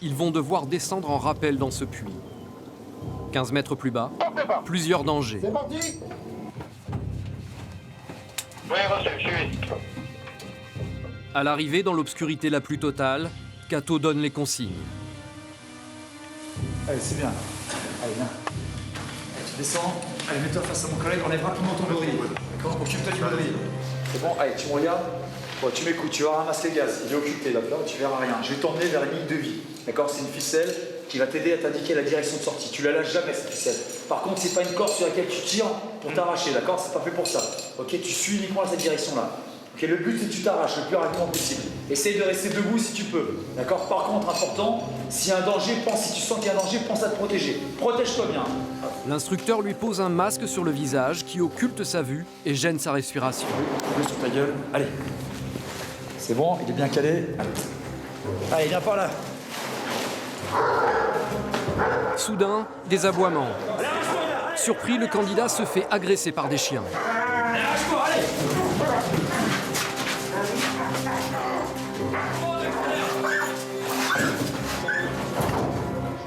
Ils vont devoir descendre en rappel dans ce puits. 15 mètres plus bas, plusieurs dangers. C'est parti! Oui, reçu, suivi. À l'arrivée, dans l'obscurité la plus totale, Kato donne les consignes. Allez, c'est bien. Allez, viens. Allez, tu descends. Allez, mets-toi face à mon collègue, enlève rapidement ton baudrier. D'accord? Occupe-toi du baudrier. C'est bon? Allez, tu me regardes. Bon, tu m'écoutes, tu vas ramasser les gaz. Il est occupé là-dedans, tu verras rien. Je vais t'emmener vers une ligne de vie. D'accord? C'est une ficelle qui va t'aider à t'indiquer la direction de sortie. Tu la lâches jamais, cette ficelle. Par contre, c'est pas une corde sur laquelle tu tires pour t'arracher, d'accord? C'est pas fait pour ça. Ok? Tu suis uniquement cette direction-là. Ok? Le but, c'est que tu t'arraches le plus rapidement possible. Essaye de rester debout si tu peux. D'accord? Par contre, important, s'il y a un danger, si tu sens qu'il y a un danger, pense à te protéger. Protège-toi bien. L'instructeur lui pose un masque sur le visage qui occulte sa vue et gêne sa respiration. Mets sur ta gueule. Allez. C'est bon, il est bien calé. Allez, viens par là. Soudain, des aboiements. Surpris, le candidat se fait agresser par des chiens.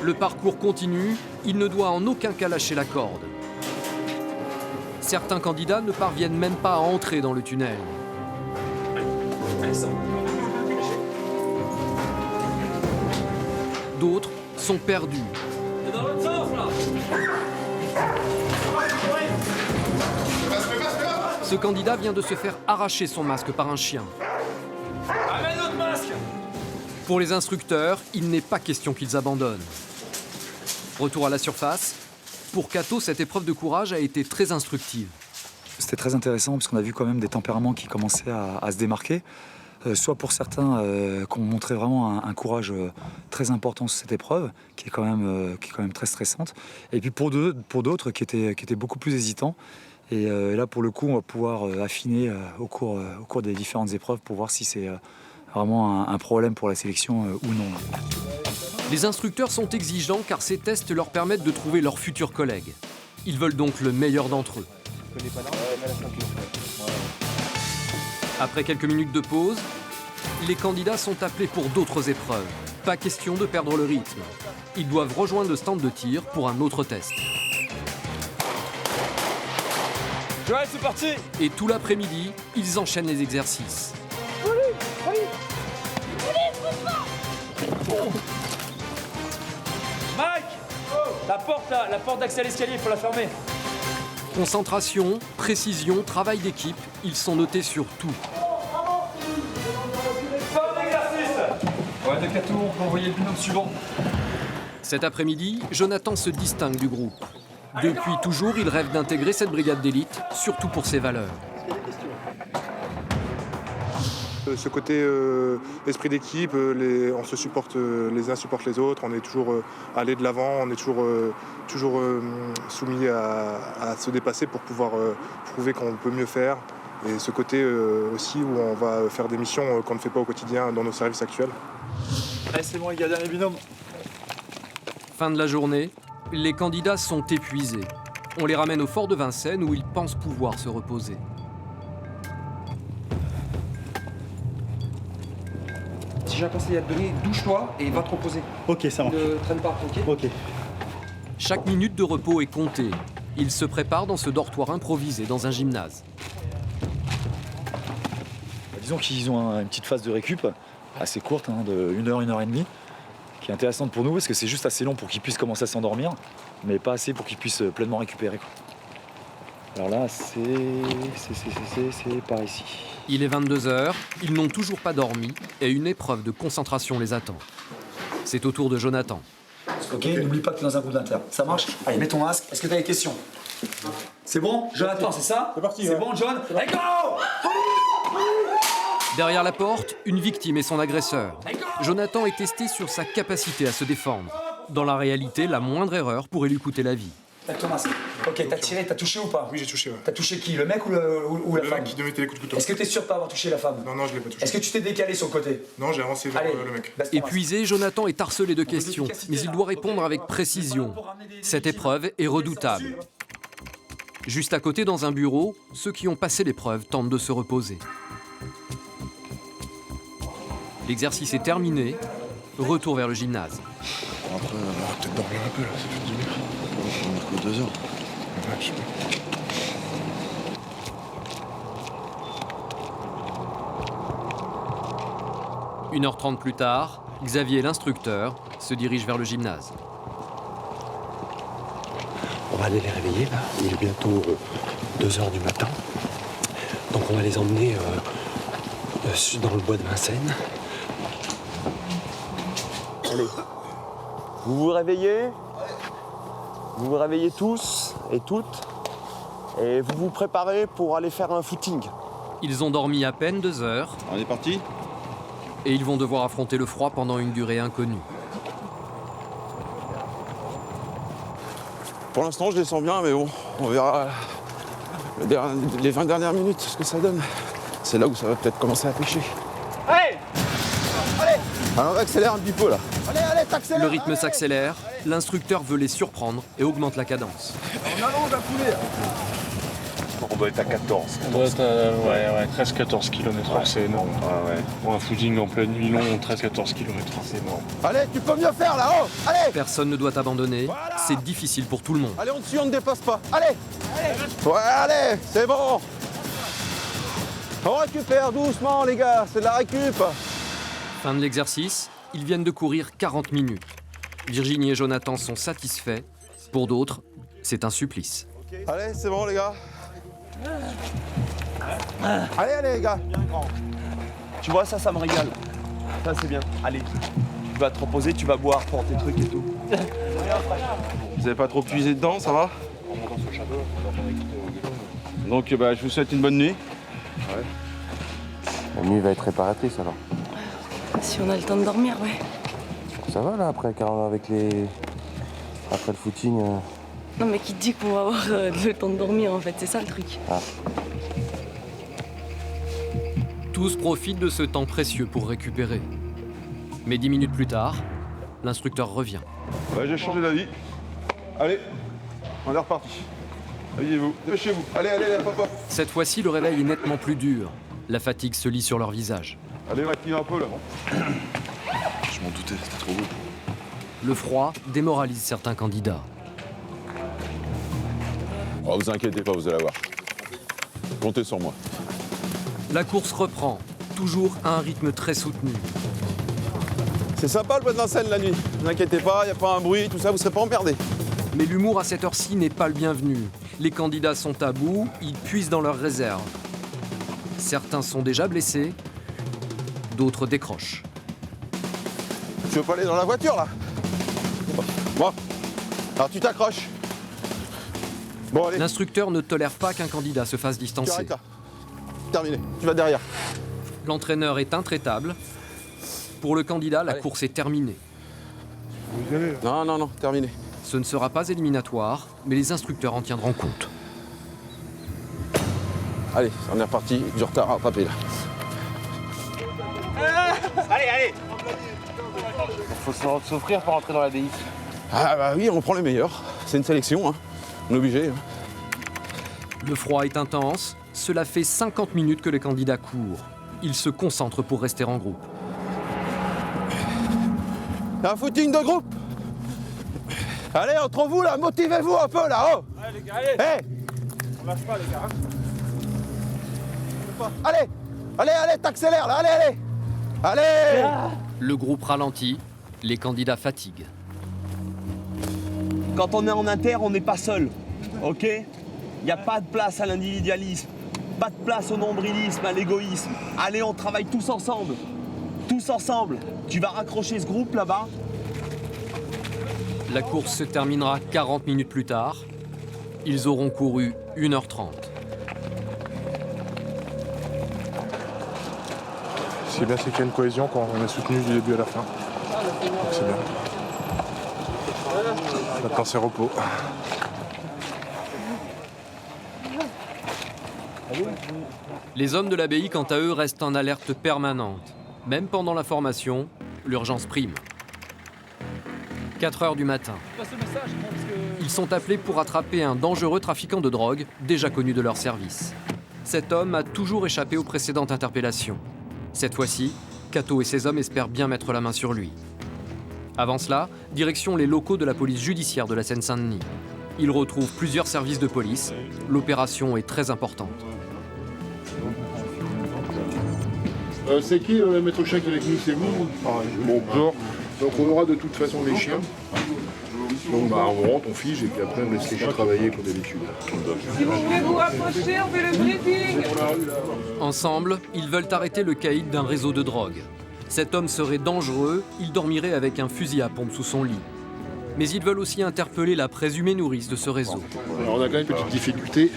Le parcours continue, il ne doit en aucun cas lâcher la corde. Certains candidats ne parviennent même pas à entrer dans le tunnel. D'autres sont perdus. Dans l'autre sens, là! Ce candidat vient de se faire arracher son masque par un chien. Amène notre masque! Pour les instructeurs, il n'est pas question qu'ils abandonnent. Retour à la surface. Pour Kato, cette épreuve de courage a été très instructive. C'était très intéressant parce qu'on a vu quand même des tempéraments qui commençaient à se démarquer. Soit pour certains qui ont montré vraiment un courage très important sur cette épreuve, qui est quand même très stressante. Et puis pour d'autres qui étaient beaucoup plus hésitants. Et là, pour le coup, on va pouvoir affiner au cours des différentes épreuves pour voir si c'est vraiment un problème pour la sélection ou non. Les instructeurs sont exigeants car ces tests leur permettent de trouver leurs futurs collègues. Ils veulent donc le meilleur d'entre eux. Après quelques minutes de pause, les candidats sont appelés pour d'autres épreuves. Pas question de perdre le rythme. Ils doivent rejoindre le stand de tir pour un autre test. Joël, c'est parti! Et tout l'après-midi, ils enchaînent les exercices. Mike! La porte d'accès à l'escalier, il faut la fermer. Concentration, précision, travail d'équipe, ils sont notés sur tout. Fin d'exercice! Ouais. de 4 tours, on peut envoyer le binôme suivant. Cet après-midi, Jonathan se distingue du groupe. Depuis toujours, il rêve d'intégrer cette brigade d'élite, surtout pour ses valeurs. Ce côté esprit d'équipe, on se supporte, les uns supportent les autres, on est toujours allé de l'avant, on est toujours soumis à se dépasser pour pouvoir prouver qu'on peut mieux faire. Et ce côté aussi où on va faire des missions qu'on ne fait pas au quotidien dans nos services actuels. Allez, c'est bon les gars, dernier binôme. Fin de la journée, les candidats sont épuisés. On les ramène au fort de Vincennes où ils pensent pouvoir se reposer. Si j'ai un conseil à te donner, douche-toi et va te reposer. Ok, ça marche. Ne traîne pas, ok? Ok. Chaque minute de repos est comptée. Ils se préparent dans ce dortoir improvisé dans un gymnase. Disons qu'ils ont une petite phase de récup assez courte, de 1 heure, 1 heure et demie, qui est intéressante pour nous parce que c'est juste assez long pour qu'ils puissent commencer à s'endormir, mais pas assez pour qu'ils puissent pleinement récupérer. Alors là, c'est par ici. Il est 22h, ils n'ont toujours pas dormi et une épreuve de concentration les attend. C'est au tour de Jonathan. Ok, n'oublie pas que tu es dans un groupe d'inter. Ça marche? Allez, mets ton masque. Est-ce que tu as des questions? C'est bon? Jonathan, c'est ça? C'est parti. C'est bon, John? Allez, go! Derrière la porte, une victime et son agresseur. Jonathan est testé sur sa capacité à se défendre. Dans la réalité, la moindre erreur pourrait lui coûter la vie. T'as ton masque. Ok, t'as tiré, t'as touché ou pas? Oui, j'ai touché, ouais. T'as touché qui? Le mec ou la Le femme? mec qui devait mettre les coups de couteau. Est-ce que t'es sûr de pas avoir touché la femme? Non, je l'ai pas touché. Est-ce que tu t'es décalé sur le côté? Non, j'ai avancé vers le mec. Épuisé, Jonathan est harcelé de questions, mais il doit répondre avec précision. Cette épreuve est redoutable. Juste à côté, dans un bureau, ceux qui ont passé l'épreuve tentent de se reposer. L'exercice est terminé. Retour vers le gymnase. Après, on va peut-être dormir un peu là, ça fait du bien. On va dormir que 2 heures. Ouais, je sais pas. 1h30 plus tard, Xavier, l'instructeur, se dirige vers le gymnase. On va aller les réveiller là, il est bientôt 2h du matin. Donc on va les emmener dans le bois de Vincennes. Allez, vous vous réveillez, tous et toutes, et vous vous préparez pour aller faire un footing. Ils ont dormi à peine 2 heures. On est parti? Et ils vont devoir affronter le froid pendant une durée inconnue. Pour l'instant, je les sens bien, mais bon, on verra les 20 dernières minutes ce que ça donne. C'est là où ça va peut-être commencer à pêcher. Allez! Allez! Alors on accélère un petit peu là. Allez, t'accélères! Le rythme s'accélère, l'instructeur veut les surprendre et augmente la cadence. On allonge la foulée! On doit être à 14. On doit être à 13-14 km/h, c'est énorme. Pour un footing en pleine nuit long, 13-14 km/h, c'est énorme. Allez, tu peux mieux faire là-haut! Allez! Personne ne doit abandonner, c'est difficile pour tout le monde. Allez, on dessus, on ne dépasse pas. Allez! Ouais, allez, c'est bon. On récupère doucement, les gars, c'est de la récup. Fin de l'exercice, ils viennent de courir 40 minutes. Virginie et Jonathan sont satisfaits. Pour d'autres, c'est un supplice. Allez, c'est bon, les gars. Allez, les gars! Tu vois, ça me régale. Ça, c'est bien. Allez, tu vas te reposer, tu vas boire, prendre tes trucs et tout. Vous avez pas trop puisé dedans, ça va? Donc, je vous souhaite une bonne nuit. La nuit va être réparatrice alors. Si on a le temps de dormir, ouais. Ça va là après après le footing Non mais qui te dit qu'on va avoir le temps de dormir en fait, c'est ça le truc. Ah. Tous profitent de ce temps précieux pour récupérer. Mais 10 minutes plus tard, l'instructeur revient. Ouais, j'ai changé d'avis. Allez, on est reparti. Habillez-vous, dépêchez-vous. Allez, papa. Cette fois-ci, le réveil est nettement plus dur. La fatigue se lit sur leur visage. Allez, on va tenir un peu là. Je m'en doutais, c'était trop beau. Le froid démoralise certains candidats. Oh, vous inquiétez pas, vous allez voir. Comptez sur moi. La course reprend, toujours à un rythme très soutenu. C'est sympa le bois de Vincennes la nuit. Ne vous inquiétez pas, il n'y a pas un bruit, tout ça, vous serez pas emmerdés. Mais l'humour à cette heure-ci n'est pas le bienvenu. Les candidats sont à bout, ils puisent dans leurs réserves. Certains sont déjà blessés, d'autres décrochent. Tu veux pas aller dans la voiture là? Bon, alors tu t'accroches. Bon, allez. L'instructeur ne tolère pas qu'un candidat se fasse Tu distancer. arrêtes là. Terminé, tu vas derrière. L'entraîneur est intraitable. Pour le candidat, la course est terminée. Non, non, non, terminé. Ce ne sera pas éliminatoire, mais les instructeurs en tiendront compte. Allez, on est reparti, du retard à rattraper là. Allez, allez. Faut s'offrir pour rentrer dans la DI. Ah bah oui, on prend les meilleurs. C'est une sélection, hein. On est obligé. Hein. Le froid est intense. Cela fait 50 minutes que les candidats courent. Ils se concentrent pour rester en groupe. Un footing de groupe. Allez, entre vous là, motivez-vous un peu là, oh. Allez, les gars, allez. Hey. On lâche pas, les gars. Allez, allez, allez, t'accélères là, allez, allez. Allez. Le groupe ralentit. Les candidats fatiguent. Quand on est en inter, on n'est pas seul, ok? Il n'y a pas de place à l'individualisme, pas de place au nombrilisme, à l'égoïsme. Allez, on travaille tous ensemble. Tous ensemble. Tu vas raccrocher ce groupe là-bas. La course se terminera 40 minutes plus tard. Ils auront couru 1h30. Ce qui est bien, c'est qu'il y a une cohésion quand on est soutenu du début à la fin. Donc c'est bien. Maintenant, c'est repos. Les hommes de l'abbaye, quant à eux, restent en alerte permanente. Même pendant la formation, l'urgence prime. 4 heures du matin. Ils sont appelés pour attraper un dangereux trafiquant de drogue, déjà connu de leur service. Cet homme a toujours échappé aux précédentes interpellations. Cette fois-ci, Cato et ses hommes espèrent bien mettre la main sur lui. Avant cela, direction les locaux de la police judiciaire de la Seine-Saint-Denis. Ils retrouvent plusieurs services de police. L'opération est très importante. C'est qui le maître chien qui est avec nous? C'est vous? Bonjour. Donc on aura de toute façon les chiens. Donc bah, on rentre, on fige et puis après on laisse les chiens travailler comme d'habitude. Si vous voulez vous rapprocher, on fait le briefing. Ensemble, ils veulent arrêter le caïd d'un réseau de drogue. Cet homme serait dangereux, il dormirait avec un fusil à pompe sous son lit. Mais ils veulent aussi interpeller la présumée nourrice de ce réseau. Alors on a quand même une petite difficulté.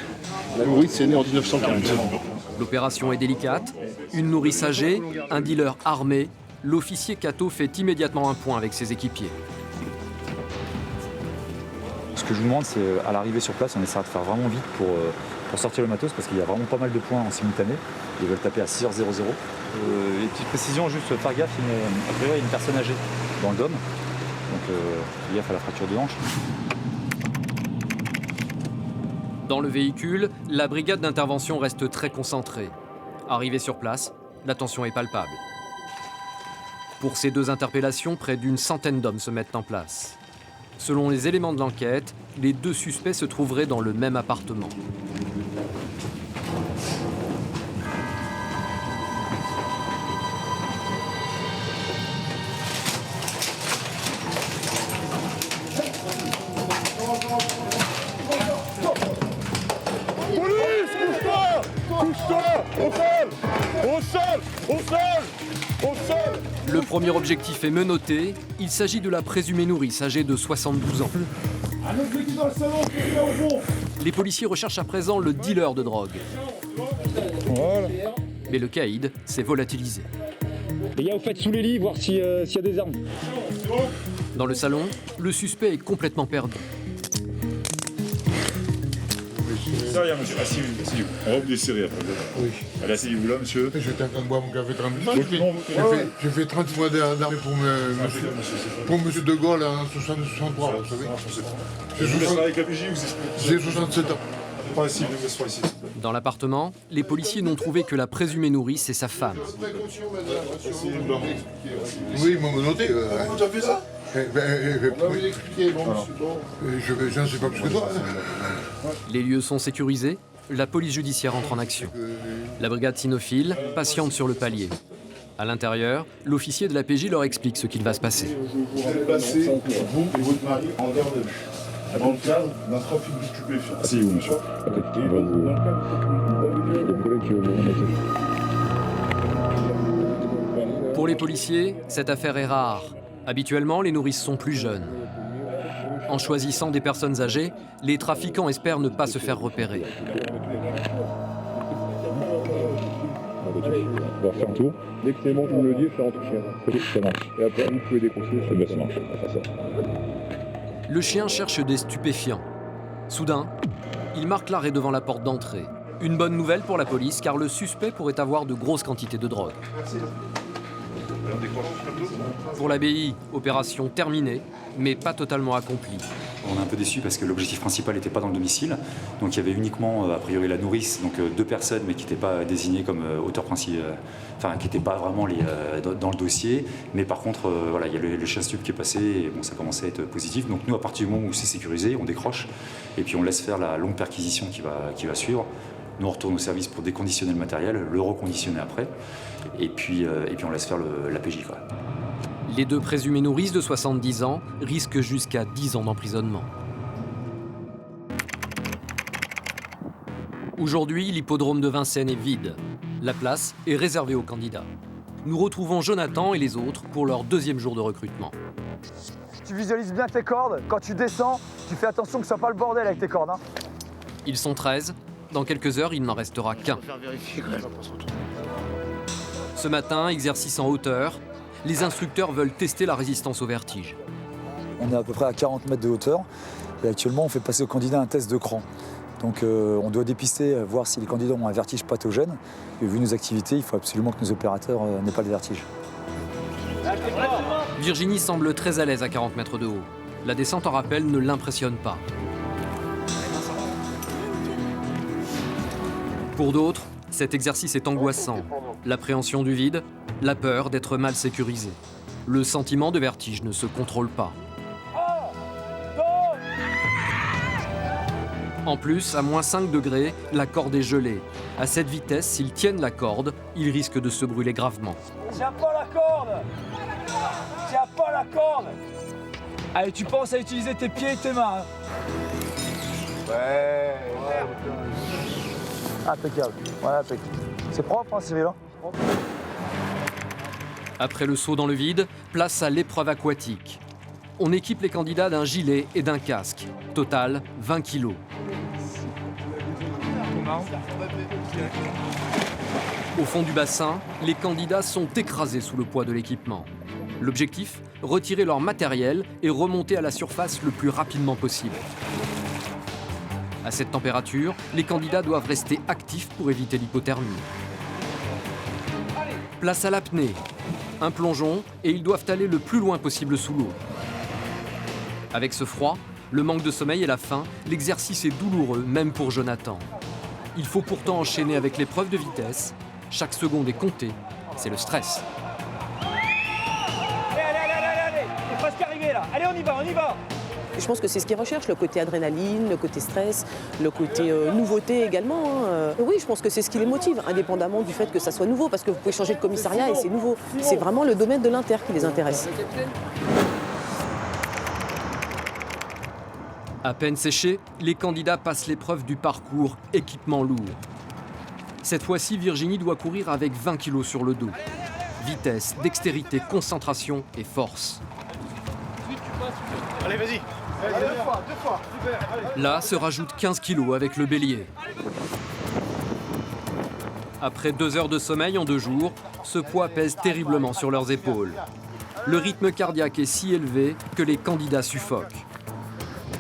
La nourrice est née en 1940. L'opération est délicate. Une nourrice âgée, un dealer armé. L'officier Cato fait immédiatement un point avec ses équipiers. Ce que je vous demande, c'est à l'arrivée sur place, on essaiera de faire vraiment vite pour sortir le matos parce qu'il y a vraiment pas mal de points en simultané. Ils veulent taper à 6h00. Les petites précisions, juste faire gaffe, a priori, il y a une personne âgée dans le dôme. Donc fais gaffe à la fracture de hanche. Dans le véhicule, la brigade d'intervention reste très concentrée. Arrivée sur place, la tension est palpable. Pour ces 2 interpellations, près d'une centaine d'hommes se mettent en place. Selon les éléments de l'enquête, les 2 suspects se trouveraient dans le même appartement. Police, couche-toi! Couche-toi! Au sol! Au sol! Au sol! Au sol! Le premier objectif est menotté. Il s'agit de la présumée nourrice âgée de 72 ans. Un autre qui est dans le salon, qui est au fond! Les policiers recherchent à présent le dealer de drogue. Voilà. Mais le caïd s'est volatilisé. Les gars, vous faites sous les lits, voir s'il y a des armes. Dans le salon, le suspect est complètement perdu. C'est rien, monsieur. Asseyez-vous. On va vous desserrer après. Oui. Allez, asseyez-vous là, monsieur. J'étais en train de boire mon café tranquille. J'ai fait 30 mois d'armée pour monsieur De Gaulle en 63, vous savez. J'ai 67 ans. Dans l'appartement, les policiers n'ont trouvé que la présumée nourrice et sa femme. Oui, ils m'ont menotté. Vous avez fait ça? Oui. Je ne sais pas plus que toi. Les lieux sont sécurisés, la police judiciaire entre en action. La brigade cynophile patiente sur le palier. À l'intérieur, l'officier de la PJ leur explique ce qu'il va se passer. Vous allez passer, vous et votre mari, en garde à vue. Dans le cadre d'un trafic de stupéfiants. Asseyez-vous, monsieur. Pour les policiers, cette affaire est rare. Habituellement, les nourrices sont plus jeunes. En choisissant des personnes âgées, les trafiquants espèrent ne pas se faire repérer. On va faire un tour. Dès que c'est bon, tu me le dis, je fais rentrer chien. Ok, ça marche. Et après, vous pouvez décrocher, ça marche. Le chien cherche des stupéfiants. Soudain, il marque l'arrêt devant la porte d'entrée. Une bonne nouvelle pour la police, car le suspect pourrait avoir de grosses quantités de drogue. Pour l'ABI, opération terminée, mais pas totalement accomplie. On est un peu déçus parce que l'objectif principal n'était pas dans le domicile. Donc il y avait uniquement, a priori, la nourrice, donc 2 personnes, mais qui n'étaient pas désignées comme auteurs principaux, enfin qui n'étaient pas vraiment dans le dossier. Mais par contre, voilà, il y a le chien stup qui est passé et bon, ça commençait à être positif. Donc nous, à partir du moment où c'est sécurisé, on décroche et puis on laisse faire la longue perquisition qui va suivre. Nous, on retourne au service pour déconditionner le matériel, le reconditionner après, et puis on laisse faire la PJ, quoi. Les 2 présumées nourrices de 70 ans risquent jusqu'à 10 ans d'emprisonnement. Aujourd'hui, l'hippodrome de Vincennes est vide. La place est réservée aux candidats. Nous retrouvons Jonathan et les autres pour leur 2e jour de recrutement. Tu visualises bien tes cordes. Quand tu descends, tu fais attention que ce soit pas le bordel avec tes cordes. Hein. Ils sont 13. Dans quelques heures, il n'en restera qu'un. Ce matin, exercice en hauteur. Les instructeurs veulent tester la résistance au vertige. On est à peu près à 40 mètres de hauteur et actuellement on fait passer aux candidats un test de cran. Donc on doit dépister, voir si les candidats ont un vertige pathogène. Et vu nos activités, il faut absolument que nos opérateurs n'aient pas le vertige. Virginie semble très à l'aise à 40 mètres de haut. La descente en rappel ne l'impressionne pas. Pour d'autres, cet exercice est angoissant. L'appréhension du vide, la peur d'être mal sécurisé. Le sentiment de vertige ne se contrôle pas. En plus, à moins 5 degrés, la corde est gelée. À cette vitesse, s'ils tiennent la corde, ils risquent de se brûler gravement. Tiens pas la corde! Tiens pas la corde! Allez, tu penses à utiliser tes pieds et tes mains. Ouais. Impeccable. Ouais, impeccable. C'est propre, hein, Cyril? Après le saut dans le vide, place à l'épreuve aquatique. On équipe les candidats d'un gilet et d'un casque. Total, 20 kilos. Au fond du bassin, les candidats sont écrasés sous le poids de l'équipement. L'objectif, retirer leur matériel et remonter à la surface le plus rapidement possible. À cette température, les candidats doivent rester actifs pour éviter l'hypothermie. Place à l'apnée. Un plongeon et ils doivent aller le plus loin possible sous l'eau. Avec ce froid, le manque de sommeil et la faim, l'exercice est douloureux, même pour Jonathan. Il faut pourtant enchaîner avec l'épreuve de vitesse. Chaque seconde est comptée. C'est le stress. Allez, c'est presque arrivé là. Allez, on y va. Je pense que c'est ce qu'ils recherchent, le côté adrénaline, le côté stress, le côté nouveauté également. Oui, je pense que c'est ce qui les motive, indépendamment du fait que ça soit nouveau, parce que vous pouvez changer de commissariat et c'est nouveau. C'est vraiment le domaine de l'inter qui les intéresse. À peine séchés, les candidats passent l'épreuve du parcours équipement lourd. Cette fois-ci, Virginie doit courir avec 20 kilos sur le dos. Vitesse, dextérité, concentration et force. Allez, vas-y. Deux fois. Super. Là se rajoute 15 kilos avec le bélier. Après 2 heures de sommeil en 2 jours, ce poids pèse terriblement sur leurs épaules. Le rythme cardiaque est si élevé que les candidats suffoquent.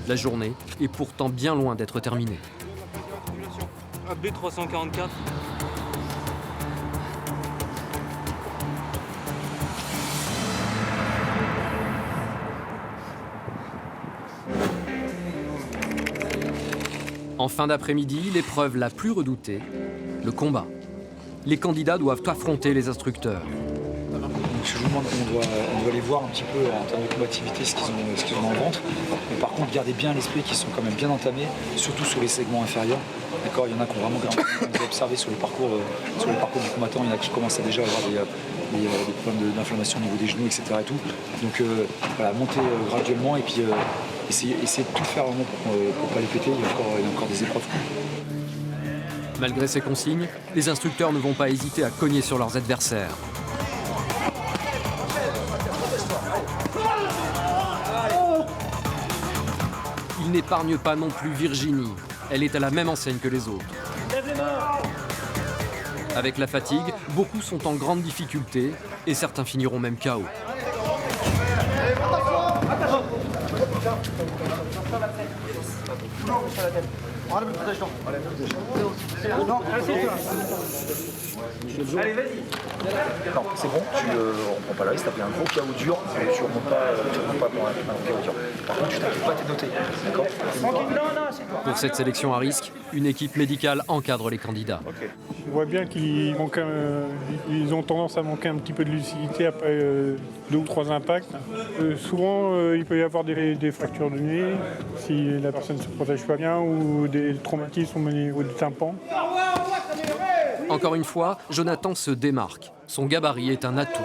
La journée est pourtant bien loin d'être terminée. AB 344. En fin d'après-midi, l'épreuve la plus redoutée, le combat. Les candidats doivent affronter les instructeurs. Je vous demande, on doit aller voir un petit peu en termes de combativité ce qu'ils ont dans le ventre. Mais par contre, gardez bien l'esprit qu'ils sont quand même bien entamés, surtout sur les segments inférieurs. D'accord, il y en a qui ont vraiment observé sur le parcours du combattant, il y en a qui commencent à déjà avoir des problèmes d'inflammation au niveau des genoux, etc. Et tout. Donc voilà, montez graduellement et puis essayez de tout faire vraiment pour ne pas les péter. Il y a encore des épreuves. Malgré ces consignes, les instructeurs ne vont pas hésiter à cogner sur leurs adversaires. n'épargne pas non plus Virginie. Elle est à la même enseigne que les autres. Avec la fatigue, beaucoup sont en grande difficulté et certains finiront même KO. Allez, vas-y. Non, c'est bon, tu reprends pas le risque, t'as pris un gros KO dur, mais tu remontes pas pour un KO dur. Par contre, tu t'inquiètes pas, t'es noté, d'accord? Pour cette sélection à risque, une équipe médicale encadre les candidats. On voit bien qu'ils ont tendance à manquer un petit peu de lucidité après 2 ou 3 impacts. Souvent, il peut y avoir des fractures de nez, si la personne ne se protège pas bien, ou des traumatismes au niveau du tympan. Encore une fois, Jonathan se démarque. Son gabarit est un atout.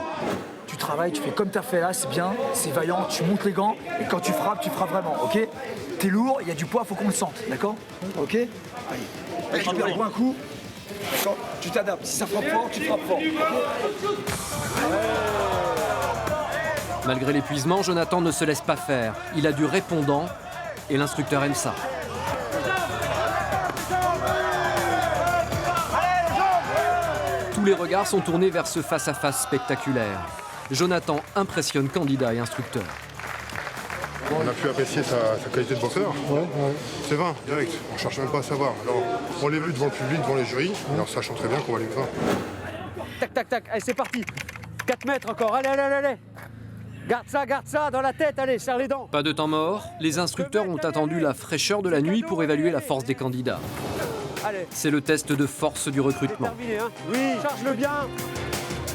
Tu travailles, tu fais comme t'as fait là, c'est bien, c'est vaillant, tu montes les gants, et quand tu frappes vraiment, ok? T'es lourd, il y a du poids, faut qu'on le sente, d'accord? Ok? Allez, récupère un coup, d'accord? Tu t'adaptes, si ça frappe fort, tu frappes fort. Malgré l'épuisement, Jonathan ne se laisse pas faire. Il a du répondant et l'instructeur aime ça. Tous les regards sont tournés vers ce face-à-face spectaculaire. Jonathan impressionne candidats et instructeurs. On a pu apprécier sa qualité de boxeur. C'est 20, direct. On ne cherche même pas à savoir. Alors, on l'a vu devant le public, devant les jurys, alors sachant très bien qu'on va aller 20. Tac, tac, tac, allez, c'est parti. 4 mètres encore, allez. Garde ça, dans la tête, allez, serre les dents. Pas de temps mort, les instructeurs ont attendu la fraîcheur de la nuit pour évaluer la force des candidats. C'est le test de force du recrutement. Oui, charge-le bien.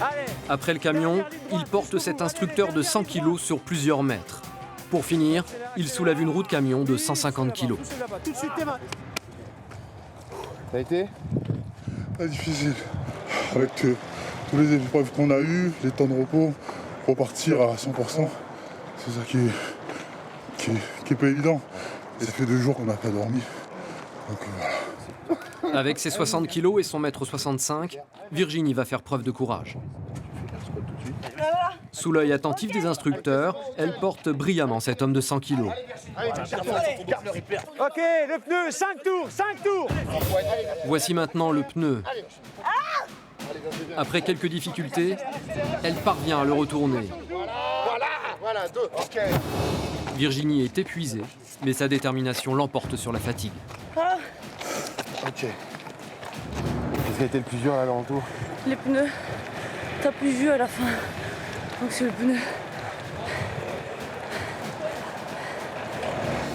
Allez. Après le camion, il porte cet instructeur de 100 kg sur plusieurs mètres. Pour finir, il soulève une roue de camion de 150 kg. Tout de suite, tes mains. Ça a été? Pas difficile. Avec tous les épreuves qu'on a eues, les temps de repos, repartir à 100%, c'est ça qui est pas évident. Ça fait 2 jours qu'on n'a pas dormi. Donc voilà. Avec ses 60 kg et son 1m65, Virginie va faire preuve de courage. Sous l'œil attentif des instructeurs, elle porte brillamment cet homme de 100 kg. Ok, le pneu, 5 tours. Voici maintenant le pneu. Après quelques difficultés, elle parvient à le retourner. Voilà, 2, ok. Virginie est épuisée, mais sa détermination l'emporte sur la fatigue. Ok. Qu'est-ce qui a été le plus dur là dans le tour? Les pneus. T'as plus vu à la fin. Donc c'est le pneu.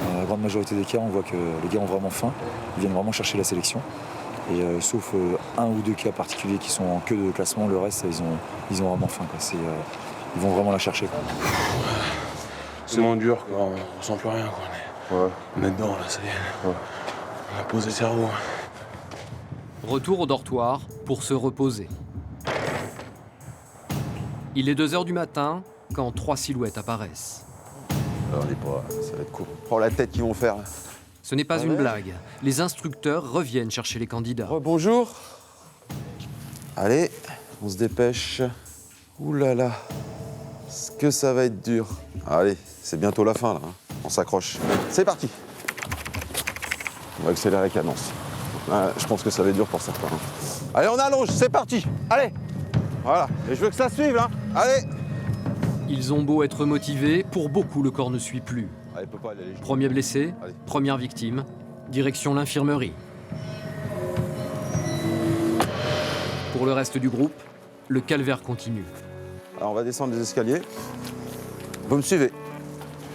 Dans la grande majorité des cas, on voit que les gars ont vraiment faim. Ils viennent vraiment chercher la sélection. Et sauf 1 ou 2 cas particuliers qui sont en queue de classement, le reste, ils ont vraiment faim. Ils vont vraiment la chercher. C'est moins dur, quoi. On sent plus rien, quoi. On est dedans, là, ça y est. On a posé le cerveau. Retour au dortoir pour se reposer. Il est 2 h du matin quand 3 silhouettes apparaissent. Alors les bras, ça va être cool. Oh la tête qu'ils vont faire. Ce n'est pas une blague. Les instructeurs reviennent chercher les candidats. Bonjour. Allez, on se dépêche. Ouh là là. Est-ce que ça va être dur? Allez, c'est bientôt la fin là. On s'accroche. C'est parti. On va accélérer la cadence. Je pense que ça va être dur pour certains. Allez, on allonge, c'est parti. Allez. Voilà. Et je veux que ça suive là. Allez. Ils ont beau être motivés, pour beaucoup le corps ne suit plus. Allez, peut pas aller. Premier blessé, première victime, direction l'infirmerie. Pour le reste du groupe, le calvaire continue. Alors on va descendre les escaliers. Vous me suivez.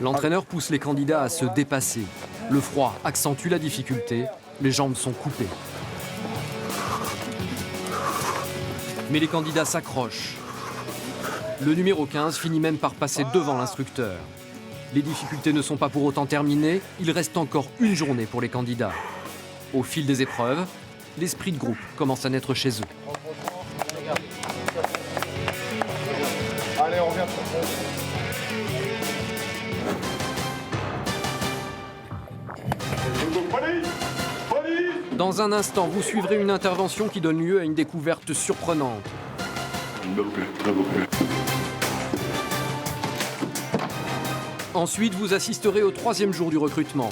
L'entraîneur pousse les candidats à se dépasser. Le froid accentue la difficulté, les jambes sont coupées. Mais les candidats s'accrochent. Le numéro 15 finit même par passer devant l'instructeur. Les difficultés ne sont pas pour autant terminées, il reste encore une journée pour les candidats. Au fil des épreuves, l'esprit de groupe commence à naître chez eux. Allez, on revient. Dans un instant, vous suivrez une intervention qui donne lieu à une découverte surprenante. Ensuite, vous assisterez au 3e jour du recrutement.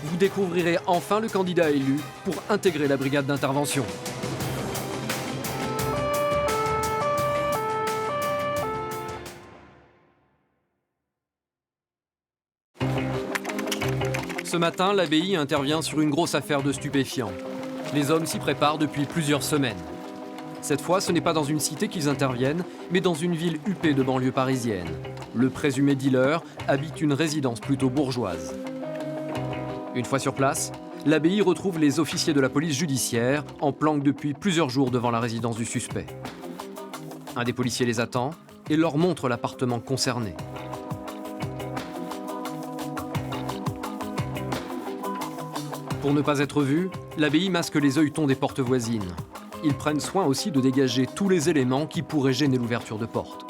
vous découvrirez enfin le candidat élu pour intégrer la brigade d'intervention. Ce matin, l'ABI intervient sur une grosse affaire de stupéfiants. Les hommes s'y préparent depuis plusieurs semaines. Cette fois, ce n'est pas dans une cité qu'ils interviennent, mais dans une ville huppée de banlieue parisienne. Le présumé dealer habite une résidence plutôt bourgeoise. Une fois sur place, l'ABI retrouve les officiers de la police judiciaire en planque depuis plusieurs jours devant la résidence du suspect. Un des policiers les attend et leur montre l'appartement concerné. Pour ne pas être vu, l'ABI masque les œilletons des portes voisines. Ils prennent soin aussi de dégager tous les éléments qui pourraient gêner l'ouverture de portes.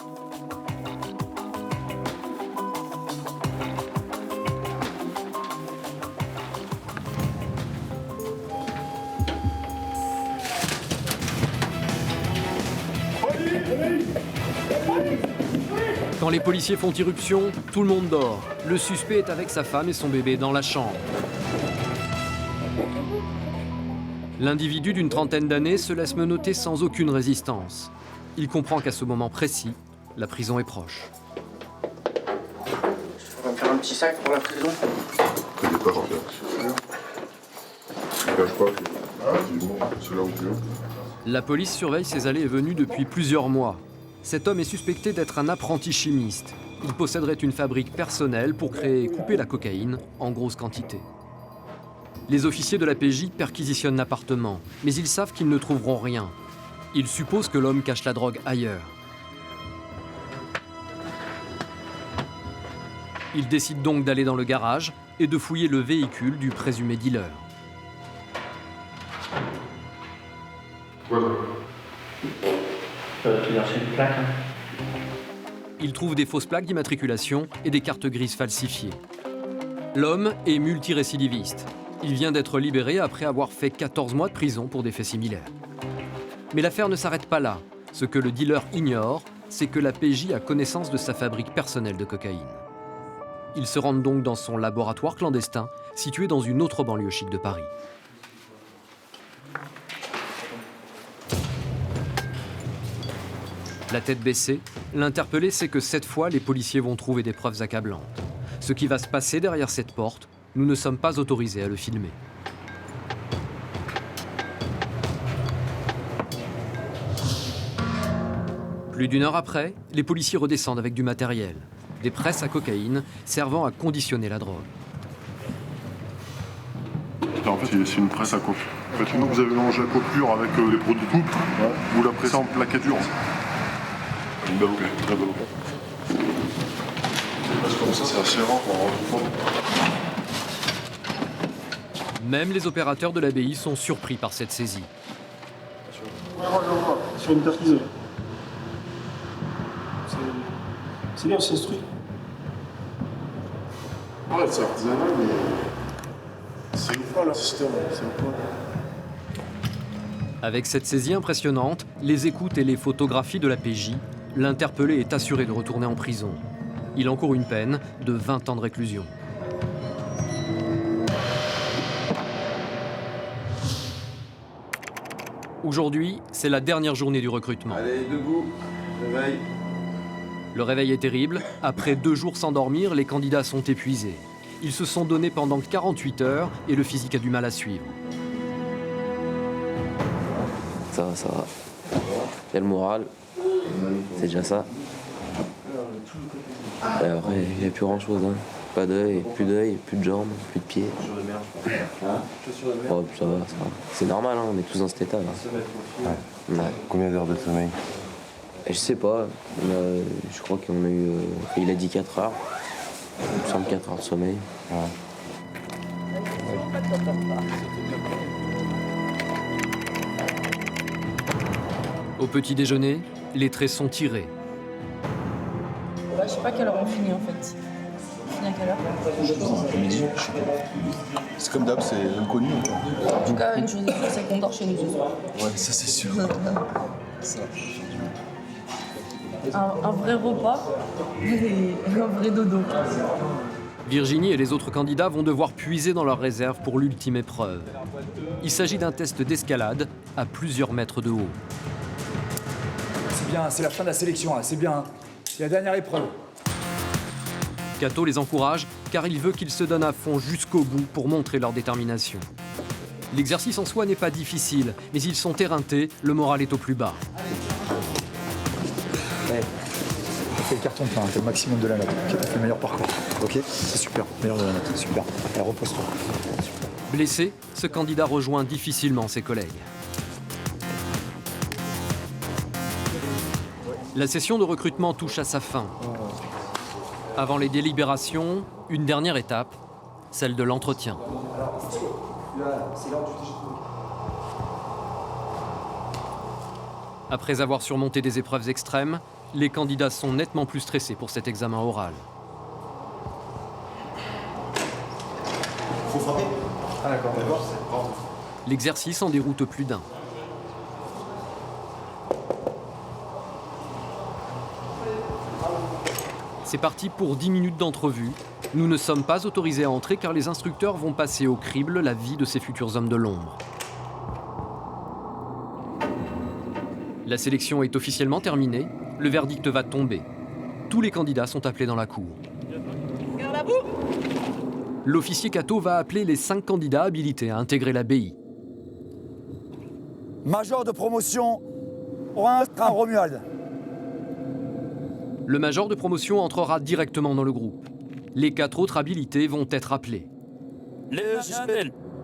Quand les policiers font irruption, tout le monde dort. Le suspect est avec sa femme et son bébé dans la chambre. L'individu d'une trentaine d'années se laisse menotter sans aucune résistance. Il comprend qu'à ce moment précis, la prison est proche. On va me faire un petit sac pour la prison. T'inquiète pas, j'en fais. Ne cache pas que c'est là où tu es. La police surveille ses allées et venues depuis plusieurs mois. Cet homme est suspecté d'être un apprenti chimiste. Il posséderait une fabrique personnelle pour créer et couper la cocaïne en grosse quantité. Les officiers de la PJ perquisitionnent l'appartement, mais ils savent qu'ils ne trouveront rien. Ils supposent que l'homme cache la drogue ailleurs. Ils décident donc d'aller dans le garage et de fouiller le véhicule du présumé dealer. Voilà. Tu lâches une plaque, hein. Ils trouvent des fausses plaques d'immatriculation et des cartes grises falsifiées. L'homme est multirécidiviste. Il vient d'être libéré après avoir fait 14 mois de prison pour des faits similaires. Mais l'affaire ne s'arrête pas là. Ce que le dealer ignore, c'est que la PJ a connaissance de sa fabrique personnelle de cocaïne. Ils se rendent donc dans son laboratoire clandestin, situé dans une autre banlieue chic de Paris. La tête baissée, l'interpellé sait que cette fois, les policiers vont trouver des preuves accablantes. Ce qui va se passer derrière cette porte, nous ne sommes pas autorisés à le filmer. Plus d'une heure après, les policiers redescendent avec du matériel. Des presses à cocaïne servant à conditionner la drogue. En fait, c'est une presse à coke. En fait, une fois que vous avez mélangé la coupure avec les produits de coupe, vous la pressez en plaquetture. Une belle occasion, très belle occasion. Parce que comme ça, c'est assez rare qu'on en retrouve pas. Même les opérateurs de l'ABI sont surpris par cette saisie. Sur une perquise. C'est bien, c'est instruit. Ouais, c'est artisanal, mais c'est ou pas le système, c'est ou pas. Avec cette saisie impressionnante, les écoutes et les photographies de la PJ, l'interpellé est assuré de retourner en prison. Il encourt une peine de 20 ans de réclusion. Aujourd'hui, c'est la dernière journée du recrutement. Allez, debout, réveil. Le réveil est terrible. Après 2 jours sans dormir, les candidats sont épuisés. Ils se sont donnés pendant 48 heures et le physique a du mal à suivre. Ça va, ça va. Il y a le moral, c'est déjà ça. Et après, il n'y a plus grand chose. Hein. Pas d'œil, plus de jambes, plus de pieds. Oh, ça va. C'est normal, hein, on est tous dans cet état là. Ouais. Combien d'heures de sommeil? Je sais pas. Je crois qu'on a eu. Il a dit 4 heures. Il me semble 4 heures de sommeil. Ouais. Au petit déjeuner, les traits sont tirés. Je sais pas à quelle heure on finit en fait. On finit à quelle heure? C'est comme d'hab, c'est inconnu. En tout cas, une chose est sûre, c'est qu'on dort chez nous ce soir. Ouais, ça c'est sûr. Ça. Un vrai repas et un vrai dodo. Virginie et les autres candidats vont devoir puiser dans leurs réserves pour l'ultime épreuve. Il s'agit d'un test d'escalade à plusieurs mètres de haut. C'est bien, c'est la fin de la sélection, c'est bien. C'est la dernière épreuve. Cato les encourage car il veut qu'ils se donnent à fond jusqu'au bout pour montrer leur détermination. L'exercice en soi n'est pas difficile, mais ils sont éreintés, le moral est au plus bas. Ouais. T'as fait le carton plein, t'as le maximum de la note. Okay, t'as fait le meilleur parcours. Ok, c'est super, meilleur de la note, super. Allez, repose-toi. Blessé, ce candidat rejoint difficilement ses collègues. La session de recrutement touche à sa fin. Avant les délibérations, une dernière étape, celle de l'entretien. Après avoir surmonté des épreuves extrêmes, les candidats sont nettement plus stressés pour cet examen oral. Faut frapper. Ah d'accord. L'exercice en déroute plus d'un. C'est parti pour 10 minutes d'entrevue. Nous ne sommes pas autorisés à entrer car les instructeurs vont passer au crible la vie de ces futurs hommes de l'ombre. La sélection est officiellement terminée. Le verdict va tomber. Tous les candidats sont appelés dans la cour. L'officier Cato va appeler les 5 candidats habilités à intégrer la BI. Major de promotion, Orin Romuald. Le major de promotion entrera directement dans le groupe. Les 4 autres habilités vont être appelés.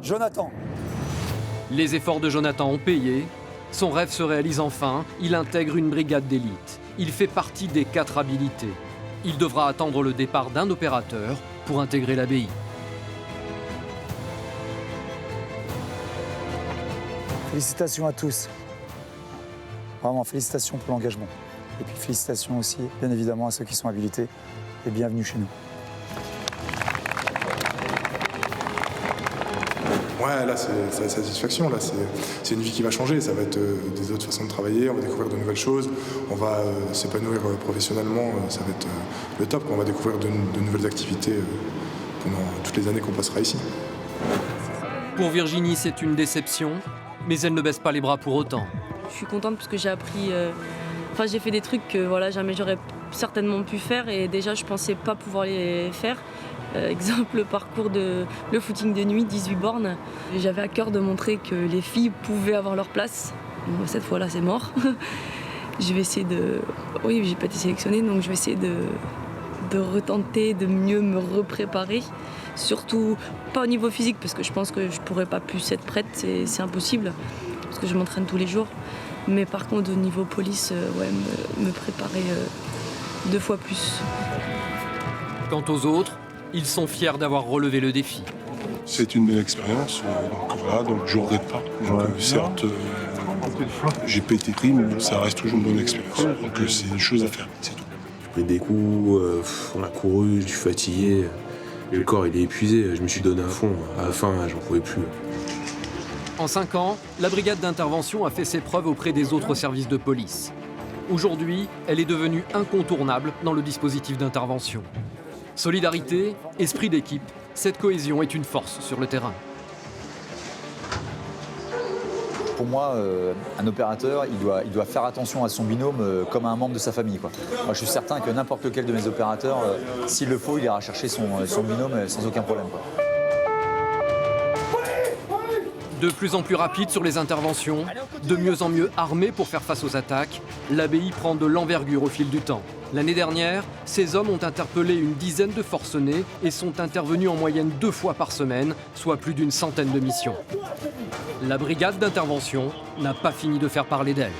Jonathan. Les efforts de Jonathan ont payé. Son rêve se réalise enfin. Il intègre une brigade d'élite. Il fait partie des 4 habilités. Il devra attendre le départ d'un opérateur pour intégrer la BI. Félicitations à tous. Vraiment, félicitations pour l'engagement. Et puis félicitations aussi, bien évidemment, à ceux qui sont habilités. Et bienvenue chez nous. Ouais, là, c'est la satisfaction. Là, c'est une vie qui va changer. Ça va être des autres façons de travailler. On va découvrir de nouvelles choses. On va s'épanouir professionnellement. Ça va être le top. On va découvrir de nouvelles activités pendant toutes les années qu'on passera ici. Pour Virginie, c'est une déception, mais elle ne baisse pas les bras pour autant. Je suis contente parce que j'ai appris... Enfin, j'ai fait des trucs que voilà, jamais j'aurais certainement pu faire et déjà je pensais pas pouvoir les faire. Exemple, le parcours le footing de nuit, 18 bornes. J'avais à cœur de montrer que les filles pouvaient avoir leur place. Bon, cette fois-là, c'est mort. Je vais essayer de... Oui, j'ai pas été sélectionnée, donc je vais essayer de retenter, de mieux me repréparer. Surtout, pas au niveau physique, parce que je pense que je pourrais pas plus être prête, c'est impossible, parce que je m'entraîne tous les jours. Mais par contre, au niveau police, me préparer 2 fois plus. Quant aux autres, ils sont fiers d'avoir relevé le défi. C'est une belle expérience, donc je ne regrette pas. Certes, j'ai pas été pris, mais ça reste toujours une bonne expérience. Donc c'est une chose à faire, c'est tout. J'ai pris des coups, on a couru, je suis fatigué. Le corps il est épuisé, je me suis donné à fond. À la fin, j'en pouvais plus. En 5 ans, la brigade d'intervention a fait ses preuves auprès des autres services de police. Aujourd'hui, elle est devenue incontournable dans le dispositif d'intervention. Solidarité, esprit d'équipe, cette cohésion est une force sur le terrain. Pour moi, un opérateur, il doit faire attention à son binôme comme à un membre de sa famille, quoi. Moi, je suis certain que n'importe lequel de mes opérateurs, s'il le faut, il ira chercher son binôme sans aucun problème, quoi. De plus en plus rapide sur les interventions, de mieux en mieux armé pour faire face aux attaques, l'ABI prend de l'envergure au fil du temps. L'année dernière, ces hommes ont interpellé une dizaine de forcenés et sont intervenus en moyenne 2 fois par semaine, soit plus d'100 de missions. La brigade d'intervention n'a pas fini de faire parler d'elle.